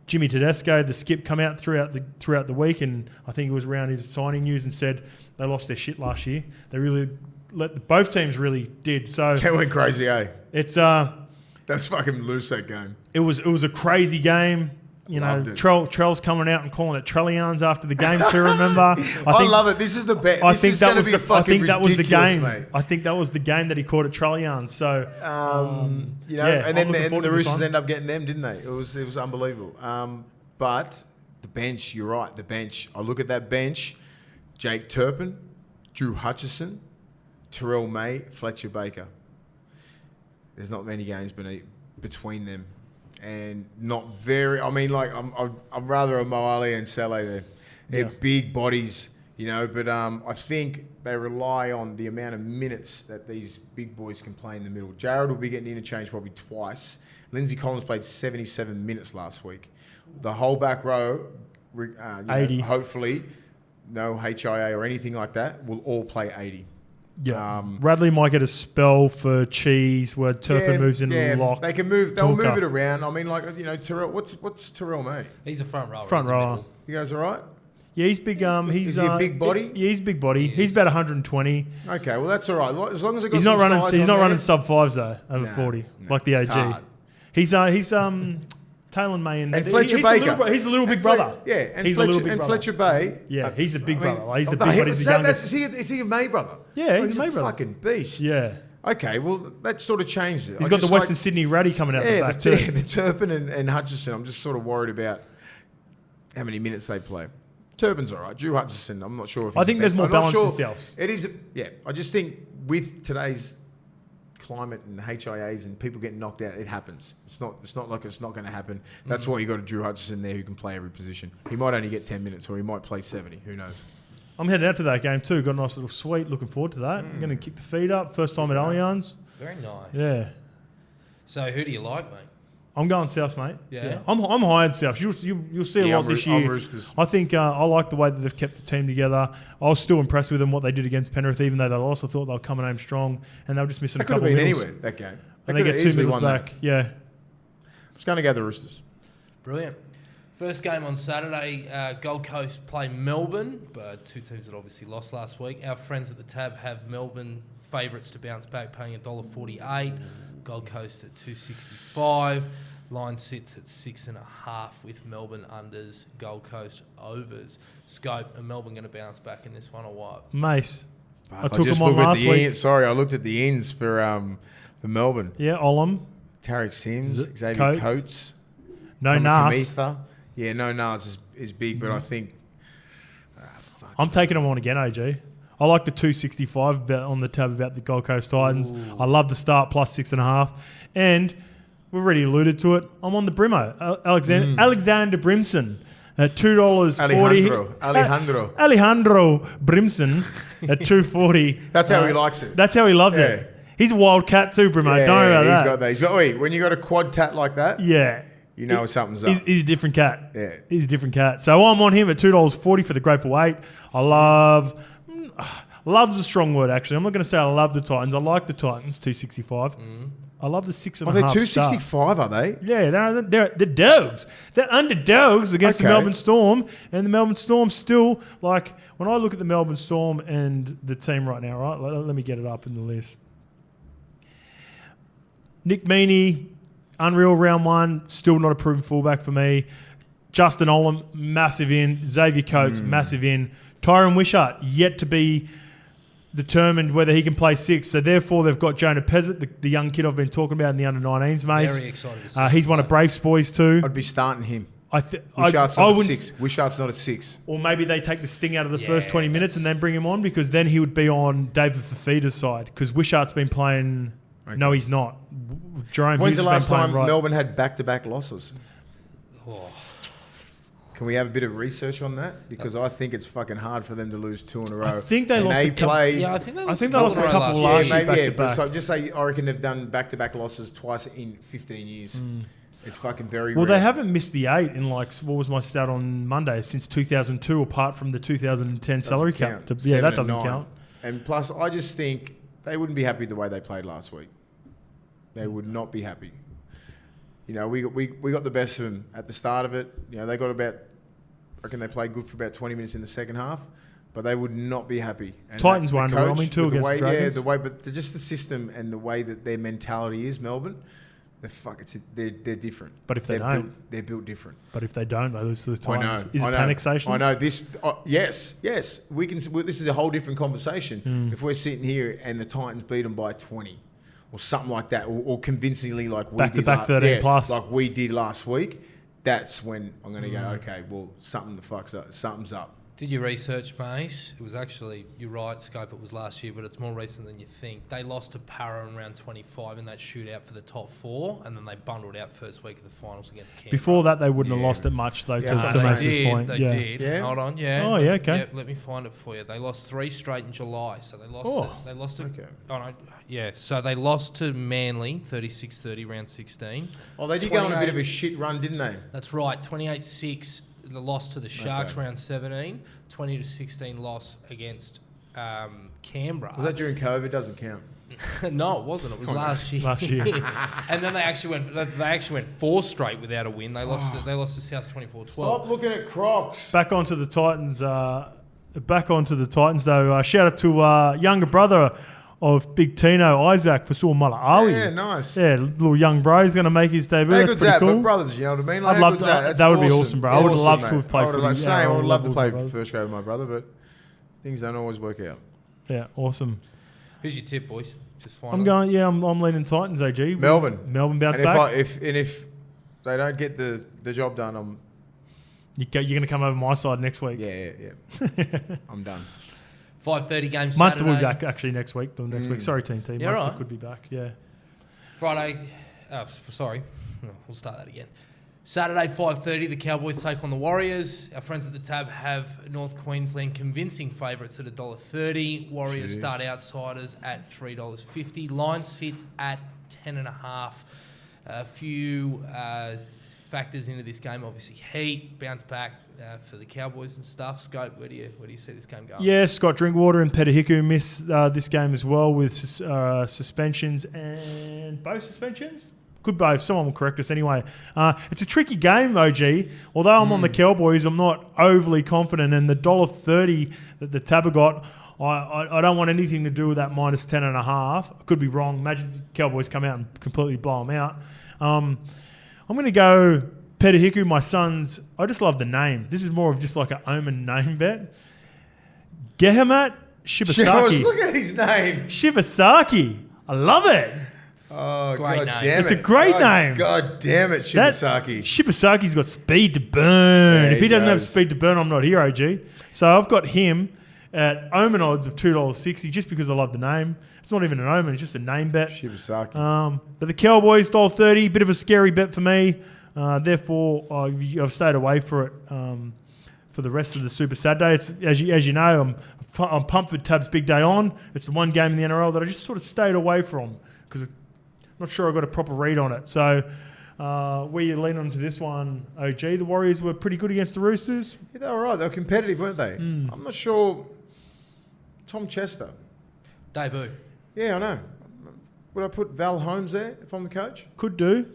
Speaker 1: Jimmy Tedesco, the skip, come out throughout the week, and I think it was around his signing news and said they lost their shit last year. They really both teams really did. So
Speaker 3: they went crazy, eh?
Speaker 1: It's
Speaker 3: that's fucking loose, that game.
Speaker 1: It was a crazy game. You know, Trell's coming out and calling it Trellians after the game too, remember? I love
Speaker 3: it. This is the best.
Speaker 1: I think that was the game. Mate. I think that was the game that he called it Trellians. So,
Speaker 3: you know, and then the Roosters ended up getting them, didn't they? It was unbelievable. But the bench, you're right. The bench. I look at that bench: Jake Turpin, Drew Hutchison, Terrell May, Fletcher Baker. There's not many games between them. And not very. I mean, like I'm rather a Moali and Saleh there. They're big bodies, you know. But I think they rely on the amount of minutes that these big boys can play in the middle. Jared will be getting interchanged probably twice. Lindsay Collins played 77 minutes last week. The whole back row,
Speaker 1: 80.
Speaker 3: Hopefully, no HIA or anything like that, will all play 80.
Speaker 1: Yeah. Radley might get a spell for Cheese where Turpin moves into the lock.
Speaker 3: They can move. They'll move it around. I mean, like, you know, Terrell. What's Terrell, mate?
Speaker 2: He's a front rower.
Speaker 1: Front rower.
Speaker 3: You guys all right?
Speaker 1: Yeah, he's big. He's
Speaker 3: Is he a big body?
Speaker 1: Yeah, he's a big body. He's about 100
Speaker 3: Okay, well that's all right. As long as I got
Speaker 1: He's
Speaker 3: some
Speaker 1: not running.
Speaker 3: size
Speaker 1: He's
Speaker 3: on
Speaker 1: not
Speaker 3: there.
Speaker 1: running sub 5s though over
Speaker 3: Nah,
Speaker 1: 40
Speaker 3: nah,
Speaker 1: like the
Speaker 3: it's
Speaker 1: AG.
Speaker 3: hard.
Speaker 1: He's Taylor May and
Speaker 3: Fletcher Baker.
Speaker 1: He's the little big brother.
Speaker 3: Yeah, and
Speaker 1: he's
Speaker 3: Fletcher,
Speaker 1: the little big
Speaker 3: and
Speaker 1: brother.
Speaker 3: Fletcher Bay.
Speaker 1: Yeah, he's the big
Speaker 3: I mean,
Speaker 1: brother. Like, he's the big brother. He's the youngest.
Speaker 3: Is he a May brother?
Speaker 1: Yeah, he's
Speaker 3: he's
Speaker 1: a May brother.
Speaker 3: Fucking beast.
Speaker 1: Yeah.
Speaker 3: Okay, well that sort of changes it.
Speaker 1: He's got the Western Sydney Ratty coming out the back too.
Speaker 3: The Turpin and Hutchison. I'm just sort of worried about how many minutes they play. Turpin's all right. Drew Hutchison, I'm not sure if
Speaker 1: I think there's more balance in
Speaker 3: sure.
Speaker 1: Souths.
Speaker 3: It is, yeah. I just think with today's climate and HIAs and people getting knocked out, it happens. It's not like it's not going to happen. That's why you got a Drew Hutchison there who can play every position. He might only get 10 minutes or he might play 70. Who knows?
Speaker 1: I'm heading out to that game too. Got a nice little suite. Looking forward to that. I'm going to kick the feet up. First time at Allianz.
Speaker 2: Very nice.
Speaker 1: Yeah.
Speaker 2: So who do you like, mate?
Speaker 1: I'm going Souths, mate.
Speaker 2: Yeah.
Speaker 1: I'm high in Souths. You'll see a lot this year.
Speaker 3: Roosters.
Speaker 1: I think I like the way that they've kept the team together. I was still impressed with them, what they did against Penrith, even though they lost. I thought they were coming home strong, and they were just missing
Speaker 3: That
Speaker 1: a
Speaker 3: could have
Speaker 1: couple
Speaker 3: been
Speaker 1: of middles.
Speaker 3: anywhere, that game.
Speaker 1: And they get 2 middles back.
Speaker 3: That.
Speaker 1: Yeah.
Speaker 3: I was going to go the Roosters.
Speaker 2: Brilliant. First game on Saturday, Gold Coast play Melbourne, but two teams that obviously lost last week. Our friends at the tab have Melbourne favourites to bounce back, paying $1.48. Gold Coast at $2.65. Line sits at 6.5 with Melbourne unders, Gold Coast overs. Scope, are Melbourne going to bounce back in this one or what?
Speaker 1: Mace. I
Speaker 3: took
Speaker 1: them on last week.
Speaker 3: Sorry, I looked at the ends for Melbourne.
Speaker 1: Yeah, Olam.
Speaker 3: Tarek Sims, Xavier Coates.
Speaker 1: No Nas.
Speaker 3: Kamitha. Yeah, no Nas is big, but I think...
Speaker 1: I'm taking them on again, AG. I like the 265 on the tab about the Gold Coast Titans. Ooh. I love the start plus 6.5. And we've already alluded to it. I'm on the Brimo. Alexander Brimson at $2.40. Alejandro Brimson at $2.40.
Speaker 3: That's how he likes it.
Speaker 1: That's how he loves it. He's a wild cat too, Brimo.
Speaker 3: Yeah,
Speaker 1: Don't worry about that.
Speaker 3: He's got that. He's got, when you got a quad tat like that, you know something's up.
Speaker 1: He's a different cat.
Speaker 3: Yeah.
Speaker 1: He's a different cat. So I'm on him at $2.40 for the Grateful Eight. I love the strong word, actually. I'm not going to say I love the Titans. I like the Titans, 265. I love the 6.5.
Speaker 3: They're 265, are they?
Speaker 1: Yeah, they're dogs. They're underdogs against the Melbourne Storm. And the Melbourne Storm still, like, when I look at the Melbourne Storm and the team right now, right? Let me get it up in the list. Nick Meaney, unreal round one, still not a proven fullback for me. Justin Olam, massive in. Xavier Coates, massive in. Tyron Wishart, yet to be determined whether he can play 6. So therefore, they've got Jonah Pezzett, the young kid I've been talking about in the under-19s, mate.
Speaker 2: Very excited to see
Speaker 1: he's one of Braves boys too.
Speaker 3: I'd be starting him.
Speaker 1: Wishart's
Speaker 3: not at 6. Wishart's not at 6.
Speaker 1: Or maybe they take the sting out of the first 20 minutes and then bring him on, because then he would be on David Fafita's side, because Wishart's been playing... Okay. No, he's not. Jerome
Speaker 3: When's
Speaker 1: Hughes
Speaker 3: the last time
Speaker 1: right.
Speaker 3: Melbourne had back-to-back losses? Can we have a bit of research on that? Because I think it's fucking hard for them to lose 2 in a row.
Speaker 1: I think they lost
Speaker 3: a couple.
Speaker 2: I think they lost a couple
Speaker 1: last year.
Speaker 3: But so just say I reckon they've done back-to-back losses twice in 15 years. It's fucking very rare.
Speaker 1: They haven't missed the 8 in, like, what was my stat on Monday, since 2002, apart from the 2010 salary cap. Yeah, that doesn't count.
Speaker 3: And plus, I just think they wouldn't be happy the way they played last week. They would not be happy. You know, we got the best of them at the start of it. You know, they got about, I reckon they played good for about 20 minutes in the second half, but they would not be happy. And
Speaker 1: Titans were underwhelming too against the Dragons.
Speaker 3: Yeah, but just the system and the way that their mentality is, Melbourne, they're different.
Speaker 1: But if they don't,
Speaker 3: they're built different.
Speaker 1: But if they don't, they lose to the Titans.
Speaker 3: I know.
Speaker 1: Is it panic station?
Speaker 3: I know this. Yes. This is a whole different conversation. If we're sitting here and the Titans beat them by 20. Or something like that, or convincingly like we did
Speaker 1: back 13 plus,
Speaker 3: like we did last week. That's when I'm going to go. Okay, well, something's up.
Speaker 2: Did you research, mate? It was actually, you're right, Scope, it was last year, but it's more recent than you think. They lost to PARRA in round 25 in that shootout for the top 4, and then they bundled out first week of the finals against Canberra.
Speaker 1: Before that, they wouldn't have lost it much, though, to Mace's point.
Speaker 2: They did.
Speaker 3: Yeah.
Speaker 2: Hold on, yeah.
Speaker 1: Oh, yeah, okay.
Speaker 2: Yeah, let me find it for you. They lost 3 straight in July, so they lost so they lost to Manly, 36-30, round 16.
Speaker 3: Oh, they did go on a bit of a shit run, didn't they?
Speaker 2: That's right, 28-6. The loss to the Sharks round 17, 20-16 loss against Canberra.
Speaker 3: Was that during COVID? Doesn't count.
Speaker 2: No, it wasn't. It was last year.
Speaker 1: Last year.
Speaker 2: And then they actually went 4 straight without a win. They lost to South 24-12.
Speaker 3: Stop looking at Crocs.
Speaker 1: Back onto the Titans. Though. Shout out to younger brother of Big Tino, Isaac, for Saw Mala'awi.
Speaker 3: Yeah, nice.
Speaker 1: Yeah, little young bro. He's going to make his debut.
Speaker 3: How
Speaker 1: That's
Speaker 3: good's
Speaker 1: pretty
Speaker 3: that?
Speaker 1: cool.
Speaker 3: But brothers, you know what I mean?
Speaker 1: I'd love that. That would be awesome, bro. I would have loved to have played for
Speaker 3: the
Speaker 1: I
Speaker 3: I would love to play
Speaker 1: with
Speaker 3: first grade with my brother, but things don't always work out.
Speaker 1: Yeah, awesome.
Speaker 2: Who's your tip, boys? Just finally.
Speaker 1: I'm going. Yeah, I'm leaning Titans. AG.
Speaker 3: Melbourne
Speaker 1: bounce
Speaker 3: and
Speaker 1: back.
Speaker 3: If they don't get the job done,
Speaker 1: You're going to come over my side next week.
Speaker 3: yeah. I'm done.
Speaker 2: 5:30 game Saturday.
Speaker 1: Munster will be back actually next week. Sorry, Team T.
Speaker 2: Yeah,
Speaker 1: Munster
Speaker 2: right.
Speaker 1: could be back. Yeah.
Speaker 2: Friday. Sorry. No, we'll start that again. Saturday, 5:30, the Cowboys take on the Warriors. Our friends at the tab have North Queensland convincing favourites at $1.30. Warriors start outsiders at $3.50. Line sits at 10.5. A few factors into this game, obviously heat, bounce back for the Cowboys and stuff. Scope, where do you see this game going?
Speaker 1: Yeah, Scott Drinkwater and Petahiku missed this game as well with suspensions and both suspensions. Could both. Someone will correct us anyway. It's a tricky game, OG. Although I'm on the Cowboys, I'm not overly confident. And the $1.30 that the Tabber got, I don't want anything to do with that minus 10.5. I could be wrong. Imagine the Cowboys come out and completely blow them out. I'm going to go Petahiku, my son's. I just love the name. This is more of just like an Omen name bet. Gehamat Shibasaki.
Speaker 3: I was looking at his name.
Speaker 1: Shibasaki. I love it.
Speaker 3: Oh,
Speaker 2: Great
Speaker 3: God
Speaker 2: name.
Speaker 3: damn it.
Speaker 1: It's a great name.
Speaker 3: God damn it, Shibasaki.
Speaker 1: Shibasaki's got speed to burn.
Speaker 3: Yeah,
Speaker 1: if he doesn't have
Speaker 3: does.
Speaker 1: speed to burn, I'm not here, OG. So I've got him at Omen odds of $2.60 just because I love the name. It's not even an Omen, it's just a name bet.
Speaker 3: Shibasaki.
Speaker 1: But the Cowboys, $1.30, bit of a scary bet for me. Therefore, I've stayed away for it for the rest of the Super Saturday. It's, as you know, I'm pumped for Tab's big day on. It's the one game in the NRL that I just sort of stayed away from because I'm not sure I got a proper read on it. So where you lean onto this one, OG, the Warriors were pretty good against the Roosters.
Speaker 3: Yeah, they were right. They were competitive, weren't they? I'm not sure. Tom Chester.
Speaker 2: Debut.
Speaker 3: Yeah, I know. Would I put Val Holmes there if I'm the coach?
Speaker 1: Could do.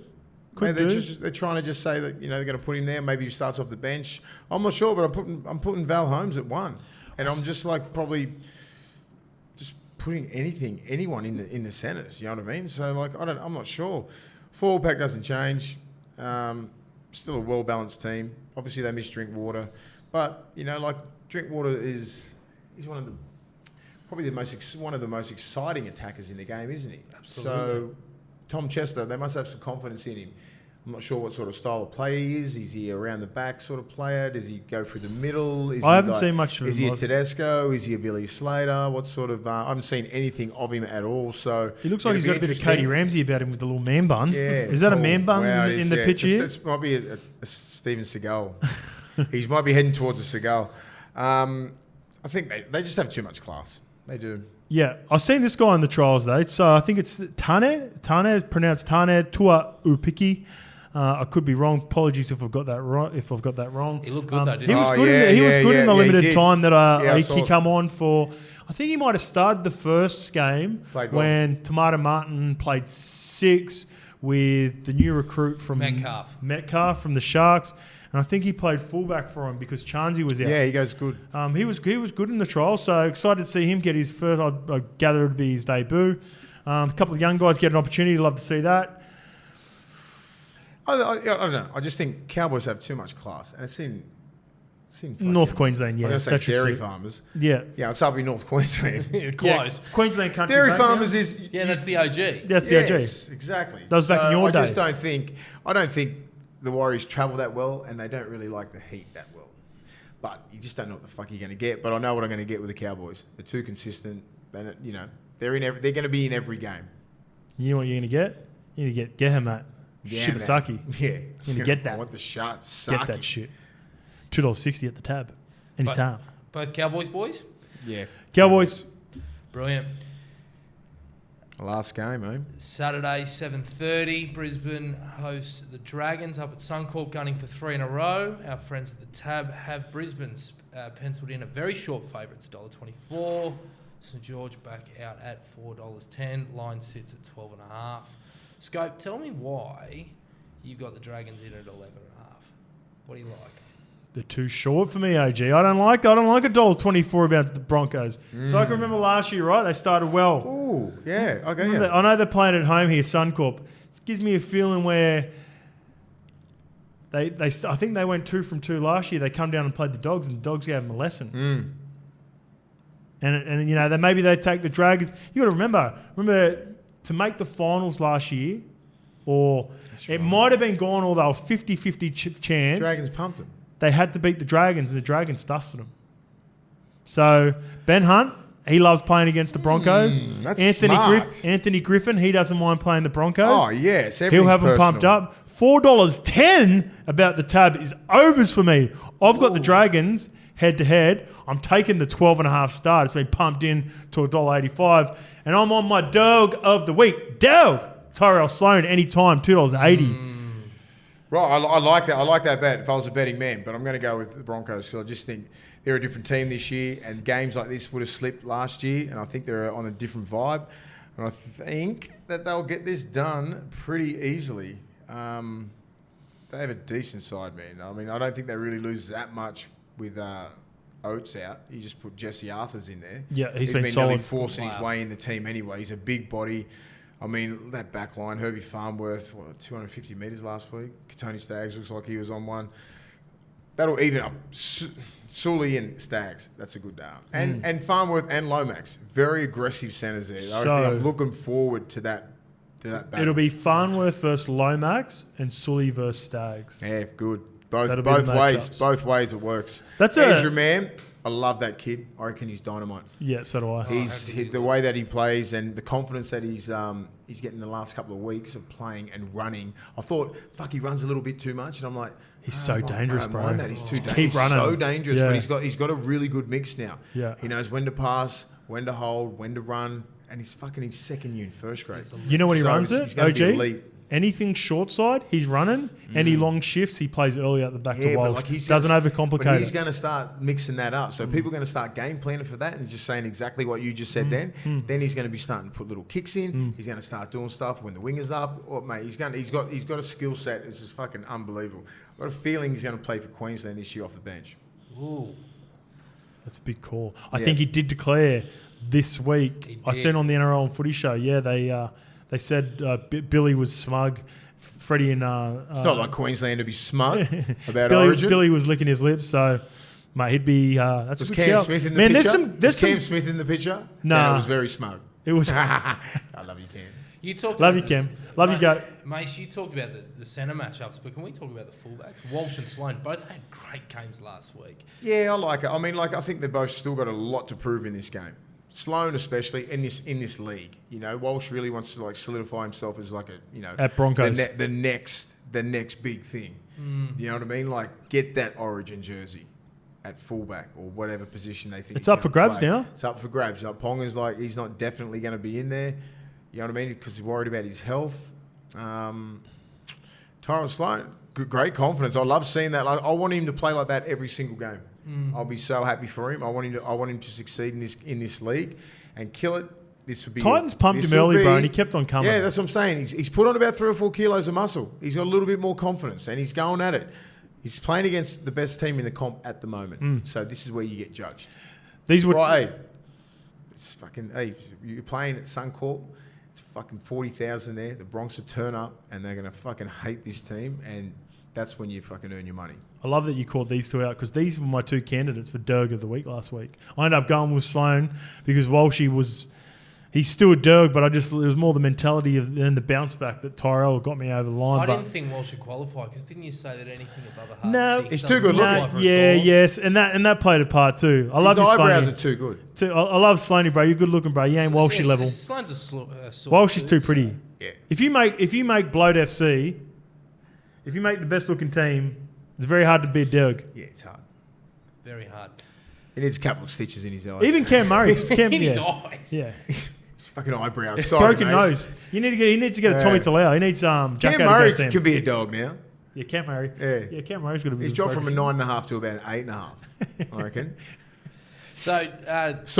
Speaker 3: They're trying to just say that they're going to put him there. Maybe he starts off the bench. I'm not sure, but I'm putting Val Holmes at 1, and I'm just like probably just putting anyone in the centres. You know what I mean? So like I'm not sure. Forward pack doesn't change. Still a well balanced team. Obviously they miss Drinkwater, but Drinkwater he's one of the most exciting attackers in the game, isn't he?
Speaker 2: Absolutely.
Speaker 3: So Tom Chester, they must have some confidence in him. I'm not sure what sort of style of play he is. Is he around the back sort of player? Does he go through the middle?
Speaker 1: I haven't seen much of him.
Speaker 3: Is he a Tedesco? Is he a Billy Slater? What sort of... I haven't seen anything of him at all, so...
Speaker 1: He looks like he's got a bit of Katie Ramsey about him with the little man bun.
Speaker 3: Yeah.
Speaker 1: Is that a man bun in the pitch here?
Speaker 3: It might be a Steven Seagal. He might be heading towards a Seagal. I think they just have too much class. They do.
Speaker 1: Yeah, I've seen this guy in the trials though. So I think it's Tane. Tane is pronounced Tane Tua Upiki. I could be wrong. Apologies if I've got that wrong.
Speaker 2: He looked good though, didn't
Speaker 1: he?
Speaker 2: he?
Speaker 1: Was good. He was good in the limited time that he
Speaker 3: he
Speaker 1: come on for. I think he might have started the first game when Tomato Martin played 6 with the new recruit from Metcalf from the Sharks. And I think he played fullback for him because Chansey was out.
Speaker 3: Yeah, he goes good.
Speaker 1: He was good in the trial, so excited to see him get his first. I gather it would be his debut. A couple of young guys get an opportunity. Love to see that.
Speaker 3: I don't know. I just think Cowboys have too much class, and it's in
Speaker 1: North Queensland. Yeah,
Speaker 3: I'm going to say dairy farmers.
Speaker 1: Yeah,
Speaker 3: it's up in North Queensland.
Speaker 2: Close.
Speaker 1: Yeah, Queensland country.
Speaker 3: Dairy farmers is
Speaker 2: that's the OG.
Speaker 1: That's the OG.
Speaker 3: Yes, exactly.
Speaker 1: That was back in your day.
Speaker 3: I don't think the Warriors travel that well, and they don't really like the heat that well. But you just don't know what the fuck you're going to get. But I know what I'm going to get with the Cowboys. They're too consistent. And they're going to be in every game.
Speaker 1: You know what you're going to get? You're going to get Gehamat. Shibasaki.
Speaker 3: Yeah.
Speaker 1: You're going to get that.
Speaker 3: I want the shot.
Speaker 1: Get that shit. $2.60 at the tab. Anytime.
Speaker 2: Both Cowboys boys?
Speaker 3: Yeah.
Speaker 1: Cowboys.
Speaker 2: Brilliant.
Speaker 3: The last game, eh?
Speaker 2: Saturday, 7:30, Brisbane host the Dragons up at Suncorp, gunning for 3 in a row. Our friends at the Tab have Brisbane's penciled in a very short favourites, $1.24. St George back out at $4.10. Line sits at 12.5. Scope, tell me why you've got the Dragons in at 11.5. What do you like?
Speaker 1: They're too short for me, AG. I don't like $1.24 about the Broncos. So I can remember last year, right? They started well.
Speaker 3: Ooh, yeah. Okay, yeah.
Speaker 1: I know they're playing at home here, Suncorp. It gives me a feeling where I think they went 2 from 2 last year. They come down and played the Dogs, and the Dogs gave them a lesson. And you know, maybe they take the Dragons. You got to remember to make the finals last year, or it might have been gone, or they were 50-50 chance.
Speaker 3: Dragons pumped them.
Speaker 1: They had to beat the Dragons, and the Dragons dusted them. So Ben Hunt, he loves playing against the Broncos.
Speaker 3: That's smart.
Speaker 1: Anthony Griffin, he doesn't mind playing the Broncos.
Speaker 3: Oh, yes.
Speaker 1: He'll have them pumped up. $4.10 about the Tab is overs for me. I've got the Dragons head-to-head. I'm taking the 12.5 start. It's been pumped in to $1.85. And I'm on my dog of the week. Dog! Tyrell Sloan, anytime, $2.80.
Speaker 3: Right, I like that. I like that bet if I was a betting man, but I'm going to go with the Broncos. So I just think they're a different team this year, and games like this would have slipped last year, and I think they're on a different vibe. And I think that they'll get this done pretty easily. They have a decent side, man. I mean, I don't think they really lose that much with Oates out. You just put Jesse Arthurs in there.
Speaker 1: Yeah, he's been
Speaker 3: nearly
Speaker 1: solid.
Speaker 3: forcing his way in the team anyway. He's a big body. I mean, that back line, Herbie Farnworth, 250 metres last week. Tony Staggs looks like he was on one. That'll even up. Sully and Staggs, that's a good day. And Farnworth and Lomax, very aggressive centres there. I think I'm looking forward to that battle.
Speaker 1: It'll be Farnworth versus Lomax and Sully versus Staggs.
Speaker 3: Yeah, good. Both ways it works. Ezra Mann, I love that kid. I reckon he's dynamite.
Speaker 1: Yeah, so do I.
Speaker 3: The way that he plays and the confidence that he's getting the last couple of weeks of playing and running. I thought, he runs a little bit too much, and I'm like,
Speaker 1: he's so dangerous, bro.
Speaker 3: Mind that. He's too dangerous.
Speaker 1: Keep running.
Speaker 3: So dangerous,
Speaker 1: yeah.
Speaker 3: But he's got a really good mix now.
Speaker 1: Yeah.
Speaker 3: He knows when to pass, when to hold, when to run, and he's fucking in second year in first grade.
Speaker 1: You know what he runs it?
Speaker 3: He's going to be elite.
Speaker 1: Anything short side, he's running. Any long shifts, he plays early at the back to Walsh. Doesn't overcomplicate
Speaker 3: But he's going to start mixing that up. So people are going to start game planning for that and just saying exactly what you just said then. Then he's going to be starting to put little kicks in. He's going to start doing stuff when the winger's up. Or, mate, he's got a skill set. It's just fucking unbelievable. I've got a feeling he's going to play for Queensland this year off the bench.
Speaker 2: Ooh.
Speaker 1: That's a big call. I think he did declare this week. I said on the NRL and Footy Show, they said Billy was smug. Freddie and...
Speaker 3: it's not like Queensland to be smug about
Speaker 1: Billy,
Speaker 3: Origin.
Speaker 1: Billy was licking his lips, so... Mate, he'd be... that's
Speaker 3: was
Speaker 1: a good
Speaker 3: Cam
Speaker 1: shout.
Speaker 3: Smith in the picture?
Speaker 1: Was
Speaker 3: Cam Smith in the picture?
Speaker 1: Nah.
Speaker 3: No, it was very smug.
Speaker 1: It was...
Speaker 3: I love you, Cam.
Speaker 2: You talked
Speaker 1: love you, Cam. Love you, go.
Speaker 2: Mace, you talked about the centre matchups, but can we talk about the fullbacks? Walsh and Sloan both had great games last week.
Speaker 3: Yeah, I like it. I mean, I think they've both still got a lot to prove in this game. Sloan, especially in this league, Walsh really wants to solidify himself as
Speaker 1: at Broncos
Speaker 3: the next big thing. You know what I mean? Get that Origin jersey at fullback or whatever position they think
Speaker 1: it's up for grabs now.
Speaker 3: It's up for grabs. Ponga's he's not definitely going to be in there. You know what I mean? Because he's worried about his health. Tyrell Sloan, great confidence. I love seeing that. I want him to play like that every single game. I'll be so happy for him. I want him to succeed in this league and kill it. This would be
Speaker 1: Titans pumped him early, bro, and he kept on coming.
Speaker 3: Yeah, that's what I'm saying. He's put on about 3 or 4 kilos of muscle. He's got a little bit more confidence, and he's going at it. He's playing against the best team in the comp at the moment. So this is where you get judged. It's fucking. Hey, you're playing at Suncorp. It's fucking 40,000 there. The Bronx will turn up, and they're gonna fucking hate this team, and that's when you fucking earn your money.
Speaker 1: I love that you called these two out because these were my 2 candidates for Derg of the week last week. I ended up going with Sloan because Walshy he's still a Derg, but it was more the mentality and the bounce back that Tyrell got me over the line.
Speaker 2: I didn't think Walsh should qualify because didn't you say that anything above a hard
Speaker 1: no,
Speaker 2: 6
Speaker 3: he's too good looking.
Speaker 1: Yes, and that played a part too. I love
Speaker 3: his eyebrows
Speaker 1: Sloaney.
Speaker 3: are too good.
Speaker 1: I love Sloaney, bro. You're good looking, bro. You ain't Walshy level.
Speaker 2: Sloan's
Speaker 1: Walsh is too pretty.
Speaker 3: Yeah.
Speaker 1: If you make Bloat FC, if you make the best looking team, it's very hard to beat Derg.
Speaker 3: Yeah, it's hard. Very
Speaker 2: hard.
Speaker 3: He needs a couple of stitches in his eyes.
Speaker 1: Even Cam Murray.
Speaker 2: In his eyes.
Speaker 1: Yeah.
Speaker 3: His Fucking eyebrows. Sorry,
Speaker 1: Broken
Speaker 3: mate.
Speaker 1: nose. He needs to get a Tommy Talau. He needs Jack
Speaker 3: Cam Murray can be a dog now.
Speaker 1: Yeah, Cam Murray.
Speaker 3: Yeah,
Speaker 1: Cam Murray's got to be.
Speaker 3: He's dropped from a 9.5 to about an 8.5. I reckon.
Speaker 2: So,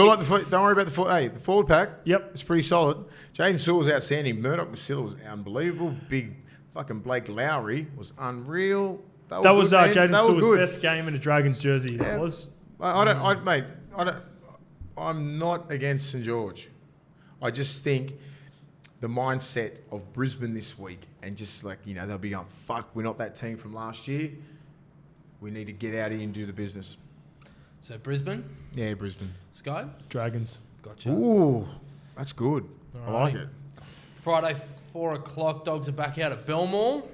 Speaker 3: like don't worry about the forward pack.
Speaker 1: Yep,
Speaker 3: it's pretty solid. Jaden Sewell was outstanding. Murdoch Masilla was unbelievable. Big fucking Blake Lowry was unreal.
Speaker 1: That was Jaden Sewell's best game in a Dragons jersey. Yeah. That was.
Speaker 3: I'm not against St George. I just think the mindset of Brisbane this week, and just like, they'll be going, fuck, we're not that team from last year. We need to get out here and do the business.
Speaker 2: So Brisbane?
Speaker 3: Yeah, Brisbane.
Speaker 2: Sky?
Speaker 1: Dragons.
Speaker 2: Gotcha.
Speaker 3: Ooh, that's good. I like it.
Speaker 2: Friday, 4 o'clock, Dogs are back out at Belmore,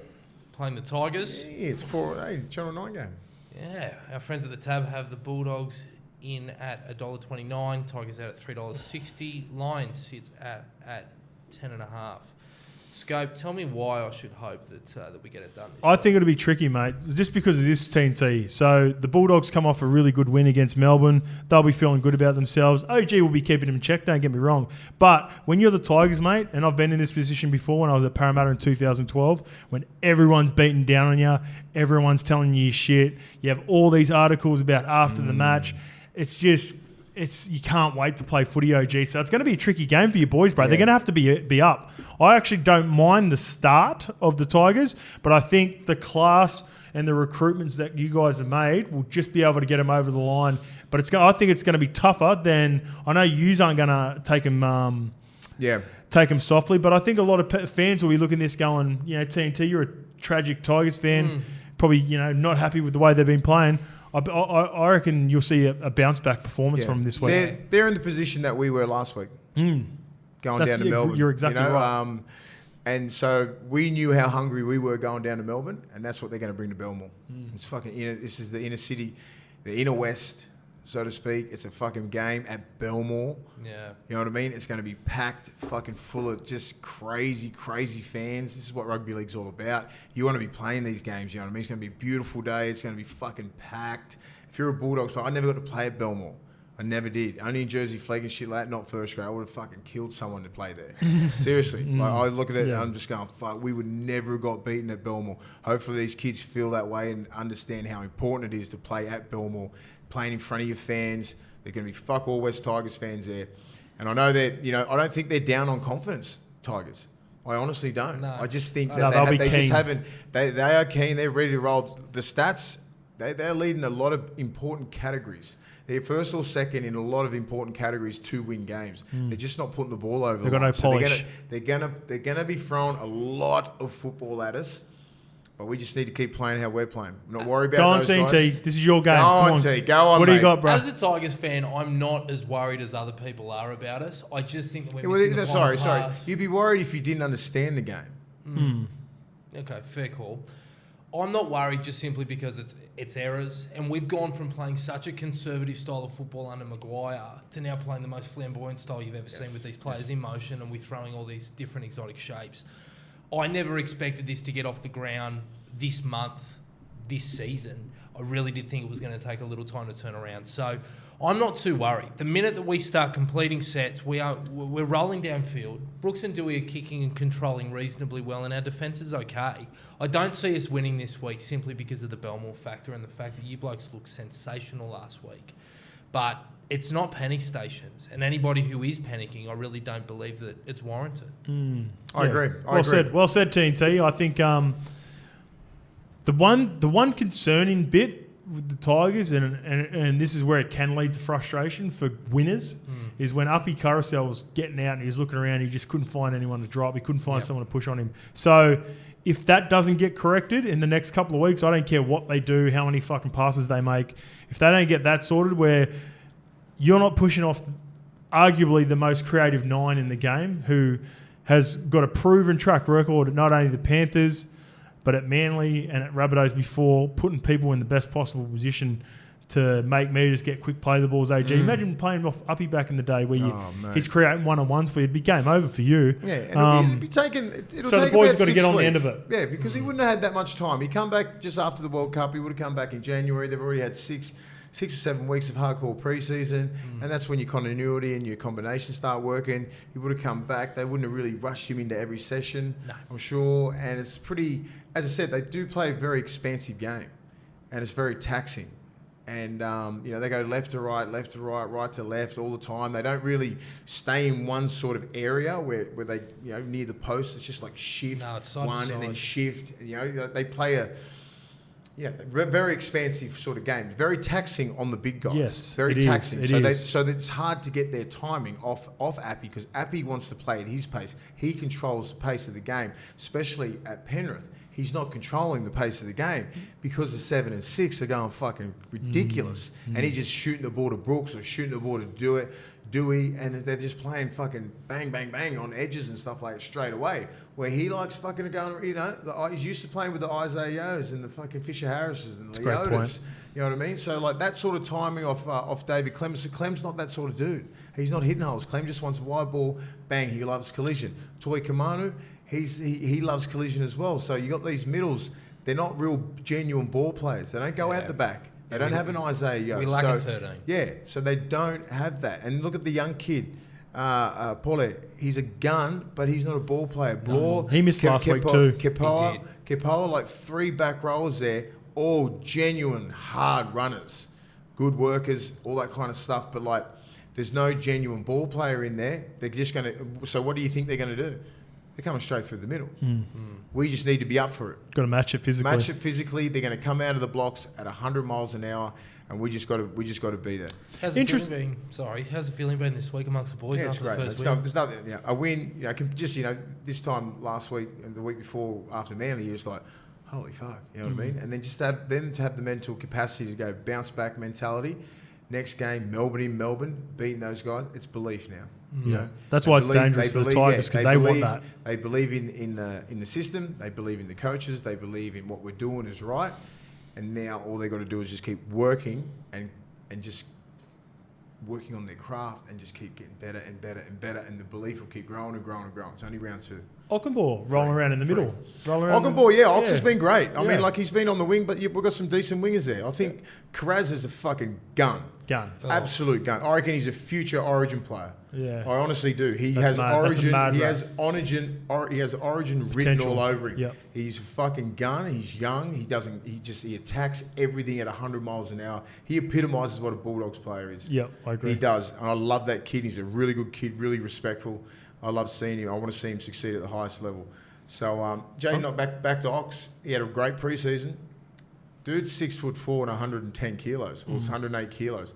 Speaker 2: playing the Tigers.
Speaker 3: Yeah, it's Channel 9 game.
Speaker 2: Yeah, our friends at the Tab have the Bulldogs in at $1.29, Tigers out at $3.60, Lions sits at 10.5. Scope, tell me why I should hope that we get it done.
Speaker 1: I think it'll be tricky, mate, just because of this TNT. So the Bulldogs come off a really good win against Melbourne. They'll be feeling good about themselves. OG will be keeping them in check, don't get me wrong. But when you're the Tigers, mate, and I've been in this position before when I was at Parramatta in 2012, when everyone's beating down on you, everyone's telling you shit, you have all these articles about after the match. It's just... you can't wait to play footy, OG. So it's going to be a tricky game for you boys, bro. Yeah. They're going to have to be up. I actually don't mind the start of the Tigers, but I think the class and the recruitments that you guys have made will just be able to get them over the line. But I think it's going to be tougher than... I know yous aren't going to take them... take them softly, but I think a lot of fans will be looking at this going, TNT, you're a tragic Tigers fan, probably, not happy with the way they've been playing. I reckon you'll see a bounce back performance from this week.
Speaker 3: They're in the position that we were last week, going down to Melbourne.
Speaker 1: You're exactly right.
Speaker 3: And so we knew how hungry we were going down to Melbourne, and that's what they're going to bring to Belmore. It's fucking this is the inner city, the inner west, so to speak. It's a fucking game at Belmore.
Speaker 2: Yeah,
Speaker 3: you know what I mean. It's going to be packed, fucking full of just crazy fans. This is what rugby league's all about. You want to be playing these games. You know what I mean. It's going to be a beautiful day. It's going to be fucking packed. If you're a Bulldogs player, I never got to play at Belmore. I never did. Only in Jersey Flag and shit like that, not first grade. I would have fucking killed someone to play there. Seriously. Like, I look at it and I'm just going, fuck, we would never have got beaten at Belmore. Hopefully these kids feel that way and understand how important it is to play at Belmore, playing in front of your fans. They're going to be fuck all West Tigers fans there. And I know that, I don't think they're down on confidence, Tigers. I honestly don't. No. I just think that they just haven't, they are keen, they're ready to roll. The stats, they're leading a lot of important categories. They're first or second in a lot of important categories to win games. They're just not putting the ball over.
Speaker 1: They've got no polish.
Speaker 3: They're gonna be throwing a lot of football at us, but we just need to keep playing how we're playing. I'm not worried about those guys.
Speaker 1: T. This is your game.
Speaker 3: Go on, T. Go on,
Speaker 1: What do you got, bro?
Speaker 2: As a Tigers fan, I'm not as worried as other people are about us. I just think that we're missing the final pass.
Speaker 3: You'd be worried if you didn't understand the game.
Speaker 2: Okay, fair call. I'm not worried just simply because it's errors, and we've gone from playing such a conservative style of football under Maguire to now playing the most flamboyant style you've ever seen with these players in motion, and we're throwing all these different exotic shapes. I never expected this to get off the ground this month, this season. I really did think it was going to take a little time to turn around. So I'm not too worried. The minute that we start completing sets, we're rolling downfield. Brooks and Dewey are kicking and controlling reasonably well, and our defence is okay. I don't see us winning this week simply because of the Belmore factor and the fact that you blokes looked sensational last week. But it's not panic stations, and anybody who is panicking, I really don't believe that it's warranted.
Speaker 3: I agree.
Speaker 1: Well said, TNT. I think the one concerning bit with the Tigers, and this is where it can lead to frustration for winners, is when Uppy Carousel was getting out and he was looking around, he just couldn't find anyone to drop. He couldn't find someone to push on him. So if that doesn't get corrected in the next couple of weeks, I don't care what they do, how many fucking passes they make. If they don't get that sorted, where you're not pushing off arguably the most creative 9 in the game, who has got a proven track record at not only the Panthers, but at Manly and at Rabbitohs before, putting people in the best possible position to make meters, get quick play the balls, AG. Imagine playing off Uppy back in the day where he's creating one-on-ones for you. It'd be game over for you.
Speaker 3: Yeah, and it'd be taken.
Speaker 1: So the boys got to get on the end of it.
Speaker 3: Yeah, because he wouldn't have had that much time. He come back just after the World Cup. He would have come back in January. They've already had six 6 or 7 weeks of hardcore preseason, and that's when your continuity and your combinations start working. He would have come back. They wouldn't have really rushed him into every session, I'm sure. And it's pretty, as I said, they do play a very expansive game, and it's very taxing. And, they go left to right, right to left all the time. They don't really stay in one sort of area where they, near the post. It's just like shift one and then shift. They play very expansive sort of game. Very taxing on the big guys.
Speaker 1: Yes,
Speaker 3: very taxing.
Speaker 1: So
Speaker 3: it's hard to get their timing off Appy, because Appy wants to play at his pace. He controls the pace of the game, especially at Penrith. He's not controlling the pace of the game because the 7 and 6 are going fucking ridiculous. And he's just shooting the ball to Brooks or shooting the ball to Dewey, and they're just playing fucking bang, bang, bang on edges and stuff like straight away. Where he likes fucking going, he's used to playing with the Isaiahs and the fucking Fisher Harrises and the Leotas. You know what I mean? So like that sort of timing off David Clem. So Clem's not that sort of dude. He's not hitting holes. Clem just wants a wide ball, bang, he loves collision. Toi Kamanu, he loves collision as well. So you got these middles, they're not real genuine ball players. They don't go out the back. They don't have an Isaiah Yo.
Speaker 2: We lack a 13.
Speaker 3: Yeah, so they don't have that. And look at the young kid, Paul. He's a gun, but he's not a ball player. Blore,
Speaker 1: he missed last week too.
Speaker 3: Kepoa, like 3 back rows there, all genuine hard runners, good workers, all that kind of stuff. But like, there's no genuine ball player in there. They're just going to. So what do you think they're going to do? They're coming straight through the middle. We just need to be up for it.
Speaker 1: Got to match it physically.
Speaker 3: They're going to come out of the blocks at 100 miles an hour, and we just got to be there.
Speaker 2: How's the feeling been this week amongst the boys?
Speaker 3: Yeah, it's
Speaker 2: after
Speaker 3: great.
Speaker 2: The first win?
Speaker 3: There's nothing. A win. This time last week and the week before after Manly, you're just like, holy fuck. You know what I mean? And then to have the mental capacity to go bounce back mentality. Next game, Melbourne, beating those guys. It's belief now.
Speaker 1: That's why it's dangerous for the Tigers, because they want that.
Speaker 3: They believe in the system. They believe in the coaches. They believe in what we're doing is right. And now all they got to do is just keep working and just working on their craft and just keep getting better and better and better. And the belief will keep growing and growing and growing. It's only round 2.
Speaker 1: Ockenbaugh rolling around in the middle.
Speaker 3: Ox has been great. I mean, like, he's been on the wing, but we've got some decent wingers there. I think Carraz is a fucking gun. Absolute gun. I reckon he's a future Origin player.
Speaker 1: Yeah,
Speaker 3: I honestly do. He has Origin. He has Origin written all over him.
Speaker 1: Yep.
Speaker 3: He's a fucking gun. He's young. He attacks everything at 100 miles an hour. He epitomises what a Bulldogs player is.
Speaker 1: Yep, I agree.
Speaker 3: He does, and I love that kid. He's a really good kid, really respectful. I love seeing him. I want to see him succeed at the highest level. So, Jay, back to Ox. He had a great preseason. Dude's 6'4" and 110 kilos, or 108 kilos.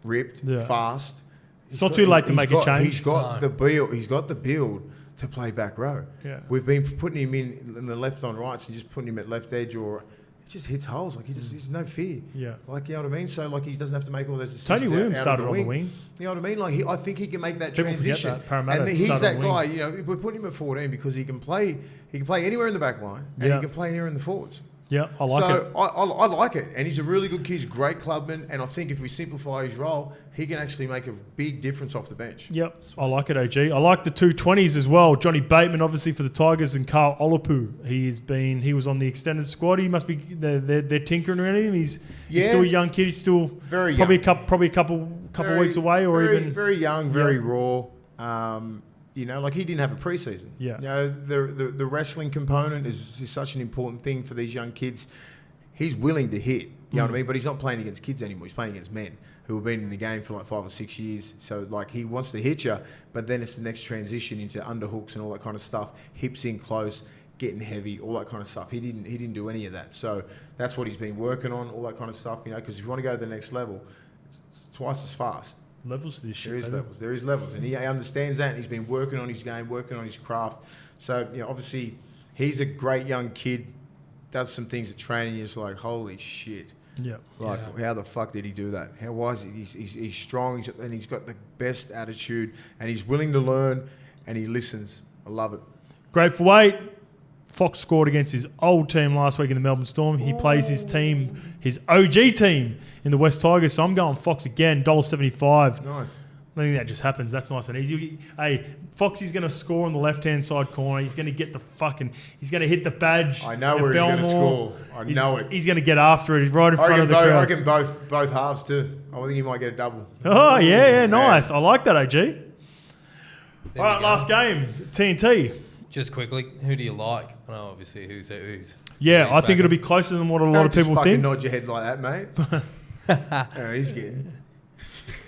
Speaker 3: Ripped, fast.
Speaker 1: It's not too late to make a change.
Speaker 3: He's got the build. He's got the build to play back row.
Speaker 1: Yeah.
Speaker 3: We've been putting him in the left on rights and just putting him at left edge, or it just hits holes. Like he's no fear. Yeah. Like, you know what I mean? So like, he doesn't have to make all those decisions.
Speaker 1: Tony Williams started on the wing.
Speaker 3: You know what I mean? Like, I think he can make that
Speaker 1: People
Speaker 3: transition.
Speaker 1: Forget that. Parramatta
Speaker 3: and he's that guy.
Speaker 1: wing.
Speaker 3: We're putting him at 14 because he can play. He can play anywhere in the back line, and he can play anywhere in the forwards.
Speaker 1: Yeah, I like it.
Speaker 3: So I like it. And he's a really good kid. He's a great clubman. And I think if we simplify his role, he can actually make a big difference off the bench.
Speaker 1: Yep, I like it, OG. I like the 220s as well. Johnny Bateman, obviously, for the Tigers, and Carl Olopu. He was on the extended squad. He must be, they're tinkering around him. He's still a young kid. He's still
Speaker 3: very
Speaker 1: probably
Speaker 3: young.
Speaker 1: a couple weeks away, or even.
Speaker 3: Very young, very raw. Like, he didn't have a preseason.
Speaker 1: Yeah.
Speaker 3: The wrestling component is such an important thing for these young kids. He's willing to hit, you know what I mean? But he's not playing against kids anymore. He's playing against men who have been in the game for like 5 or 6 years. So, like, he wants to hit you, but then it's the next transition into underhooks and all that kind of stuff. Hips in close, getting heavy, all that kind of stuff. He didn't do any of that. So that's what he's been working on, all that kind of stuff, because if you want to go to the next level, it's twice as fast.
Speaker 1: Levels to this shit.
Speaker 3: There is levels. And he understands that, and he's been working on his game, working on his craft. So, obviously, he's a great young kid, does some things at training, you're just like, holy shit.
Speaker 1: Yeah.
Speaker 3: How the fuck did he do that? Why is he? He's strong, and he's got the best attitude, and he's willing to learn, and he listens. I love it.
Speaker 1: Great for weight. Fox scored against his old team last week in the Melbourne Storm. He plays his team, his OG team, in the West Tigers. So I'm going Fox again, $1.75.
Speaker 3: Nice.
Speaker 1: I think that just happens. That's nice and easy. Hey, Foxy's going to score on the left-hand side corner. He's going to get he's going to hit the badge.
Speaker 3: I know where he's going to score. I know it.
Speaker 1: He's going to get after it. He's right in front of the crowd.
Speaker 3: I reckon both halves too. I think he might get a double.
Speaker 1: Oh, yeah, nice. I like that, AG. All right, last game, TNT.
Speaker 2: Just quickly, who do you like? I know, obviously, who's.
Speaker 1: Yeah, I think it'll be closer than what a lot of people think.
Speaker 3: Nod your head like that, mate. Oh, he's getting.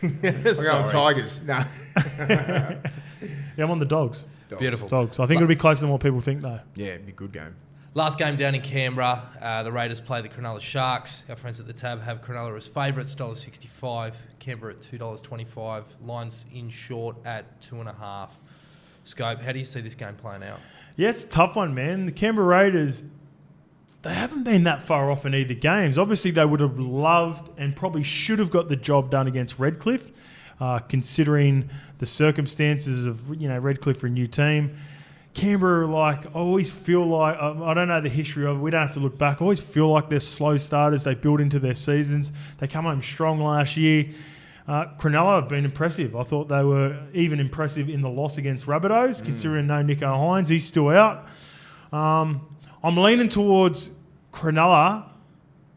Speaker 3: I'm going Tigers. No.
Speaker 1: Yeah, I'm on the Dogs.
Speaker 2: Beautiful.
Speaker 1: Dogs. I think it'll be closer than what people think, though.
Speaker 3: Yeah, it'll be a good game.
Speaker 2: Last game down in Canberra, the Raiders play the Cronulla Sharks. Our friends at the tab have Cronulla as favourites, $1.65. Canberra at $2.25. Lines in short at 2.5. Scope, how do you see this game playing out?
Speaker 1: Yeah, it's a tough one, man. The Canberra Raiders, they haven't been that far off in either games. Obviously, they would have loved and probably should have got the job done against Redcliffe, considering the circumstances of Redcliffe are a new team. Canberra, I always feel like, I don't know the history of it, we don't have to look back. I always feel like they're slow starters. They build into their seasons. They come home strong last year. Cronulla have been impressive. I thought they were even impressive in the loss against Rabbitohs, considering no Nico Hines. He's still out. I'm leaning towards Cronulla,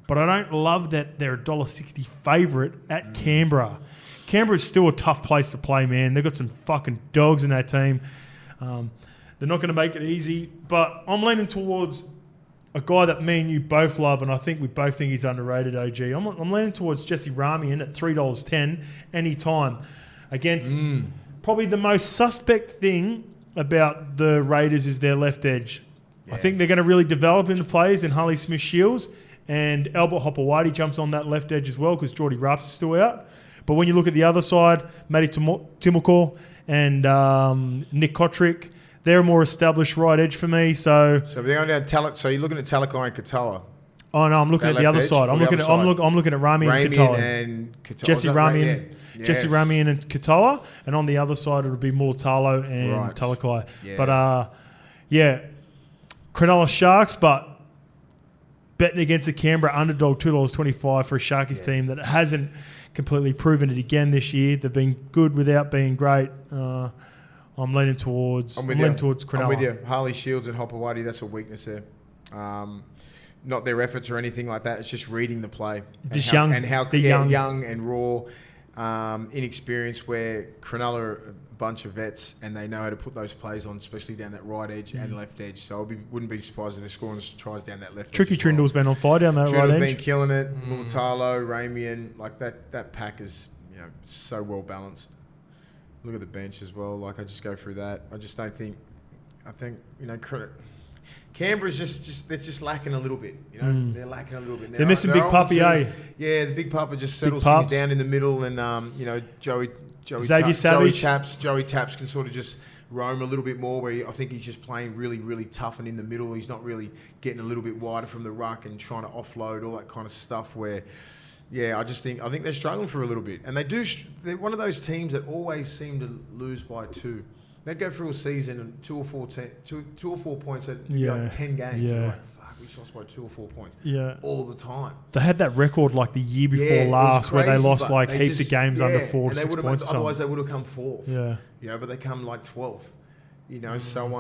Speaker 1: but I don't love that they're a $1.60 favourite at Canberra. Canberra's still a tough place to play, man. They've got some fucking dogs in that team. They're not going to make it easy, but I'm leaning towards a guy that me and you both love, and I think we both think he's underrated, OG. I'm leaning towards Jesse Ramian at $3.10 anytime against probably the most suspect thing about the Raiders is their left edge. Yeah. I think they're going to really develop into players in Harley Smith-Shields, and Albert Hopewadi jumps on that left edge as well because Geordie Rapps is still out. But when you look at the other side, Matty Timokor and Nick Kotrick, they're a more established right edge for me. So
Speaker 3: they're going down Talent. So you're looking at Talakai and Katoa.
Speaker 1: Oh no, I'm looking at the other side. I'm looking at Rami and Katoa. Jesse Rami Jesse Ramian and Katoa, and on the other side it'll be Mulitalo and Talakai. Yeah. But Cronulla Sharks, but betting against the Canberra underdog $2.25 for a Sharkies team that hasn't completely proven it again this year. They've been good without being great. I'm leaning towards Cronulla.
Speaker 3: I'm with you. Harley Shields and Hopewadi, that's a weakness there. Not their efforts or anything like that. It's just reading the play.
Speaker 1: Just young
Speaker 3: and raw, inexperienced, where Cronulla are a bunch of vets and they know how to put those plays on, especially down that right edge and left edge. So I wouldn't be surprised if they're scoring tries down that left edge.
Speaker 1: Tricky Trindle's been on fire down that right edge.
Speaker 3: Trindle's been killing it. Mulitalo, Ramian, that pack is so well balanced. Look at the bench as well. I just go through that. I just don't think. I think Canberra's they're just lacking a little bit. They're lacking a little bit.
Speaker 1: They're missing Big Puppy, eh?
Speaker 3: Yeah, the Big Papa just settles things down in the middle, and Joey Taps can sort of just roam a little bit more. Where I think he's just playing really, really tough and in the middle. He's not really getting a little bit wider from the ruck and trying to offload all that kind of stuff. Where. Yeah, I think they're struggling for a little bit, and they're one of those teams that always seem to lose by 2. They'd go through a season and 2 or 4 points at 10 games. Yeah. You're like, fuck, we lost by 2 or 4 points. Yeah, all the time.
Speaker 1: They had that record the year before last, where they lost heaps of games under 4 to 6 points.
Speaker 3: Otherwise, they would have come 4th. Yeah, but they come 12th. So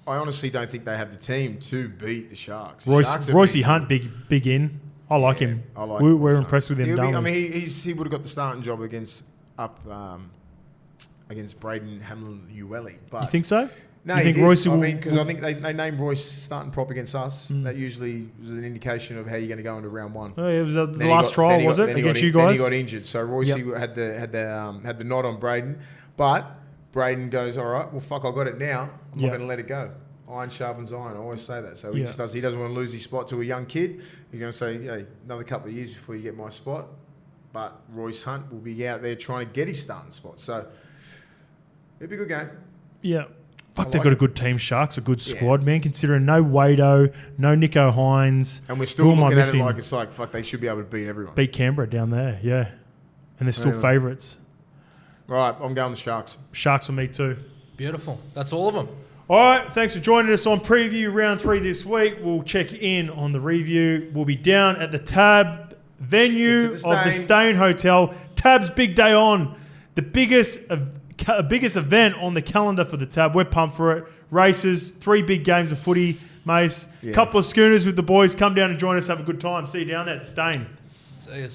Speaker 3: I honestly don't think they have the team to beat the Sharks.
Speaker 1: Royce Hunt, big in. I like him. We're impressed with him.
Speaker 3: He would have got the starting job against Braden Hamlin-Uele. But
Speaker 1: you think so?
Speaker 3: No, you think Royce will? Because I think they named Royce starting prop against us. That usually was an indication of how you're going to go into round 1.
Speaker 1: Oh, yeah, it was the last trial, was it, against you guys?
Speaker 3: Then he got injured, so Royce had the nod on Braden, but Braden goes, all right, well fuck, I got it now. I'm not going to let it go. Iron sharpens iron. I always say that. So he just does. He doesn't want to lose his spot to a young kid. He's going to say, hey, another couple of years before you get my spot. But Royce Hunt will be out there trying to get his starting spot. So it'll be a good game.
Speaker 1: Yeah. Fuck, they've got a good team, Sharks, a good squad, man, considering no Wado, no Nico Hines.
Speaker 3: And we're still looking at it fuck, they should be able to beat everyone.
Speaker 1: Beat Canberra down there, yeah. And they're still favourites.
Speaker 3: Right, I'm going the Sharks.
Speaker 1: Sharks for me too.
Speaker 2: Beautiful. That's all of them.
Speaker 1: All right, thanks for joining us on preview round 3 this week. We'll check in on the review. We'll be down at the Tab venue of the STEYNE Hotel. Tab's big day on. the biggest event on the calendar for the tab. We're pumped for it. Races, 3 big games of footy, Mace.
Speaker 3: Yeah.
Speaker 1: Couple of schooners with the boys. Come down and join us. Have a good time. See you down there at the STEYNE.
Speaker 2: See you.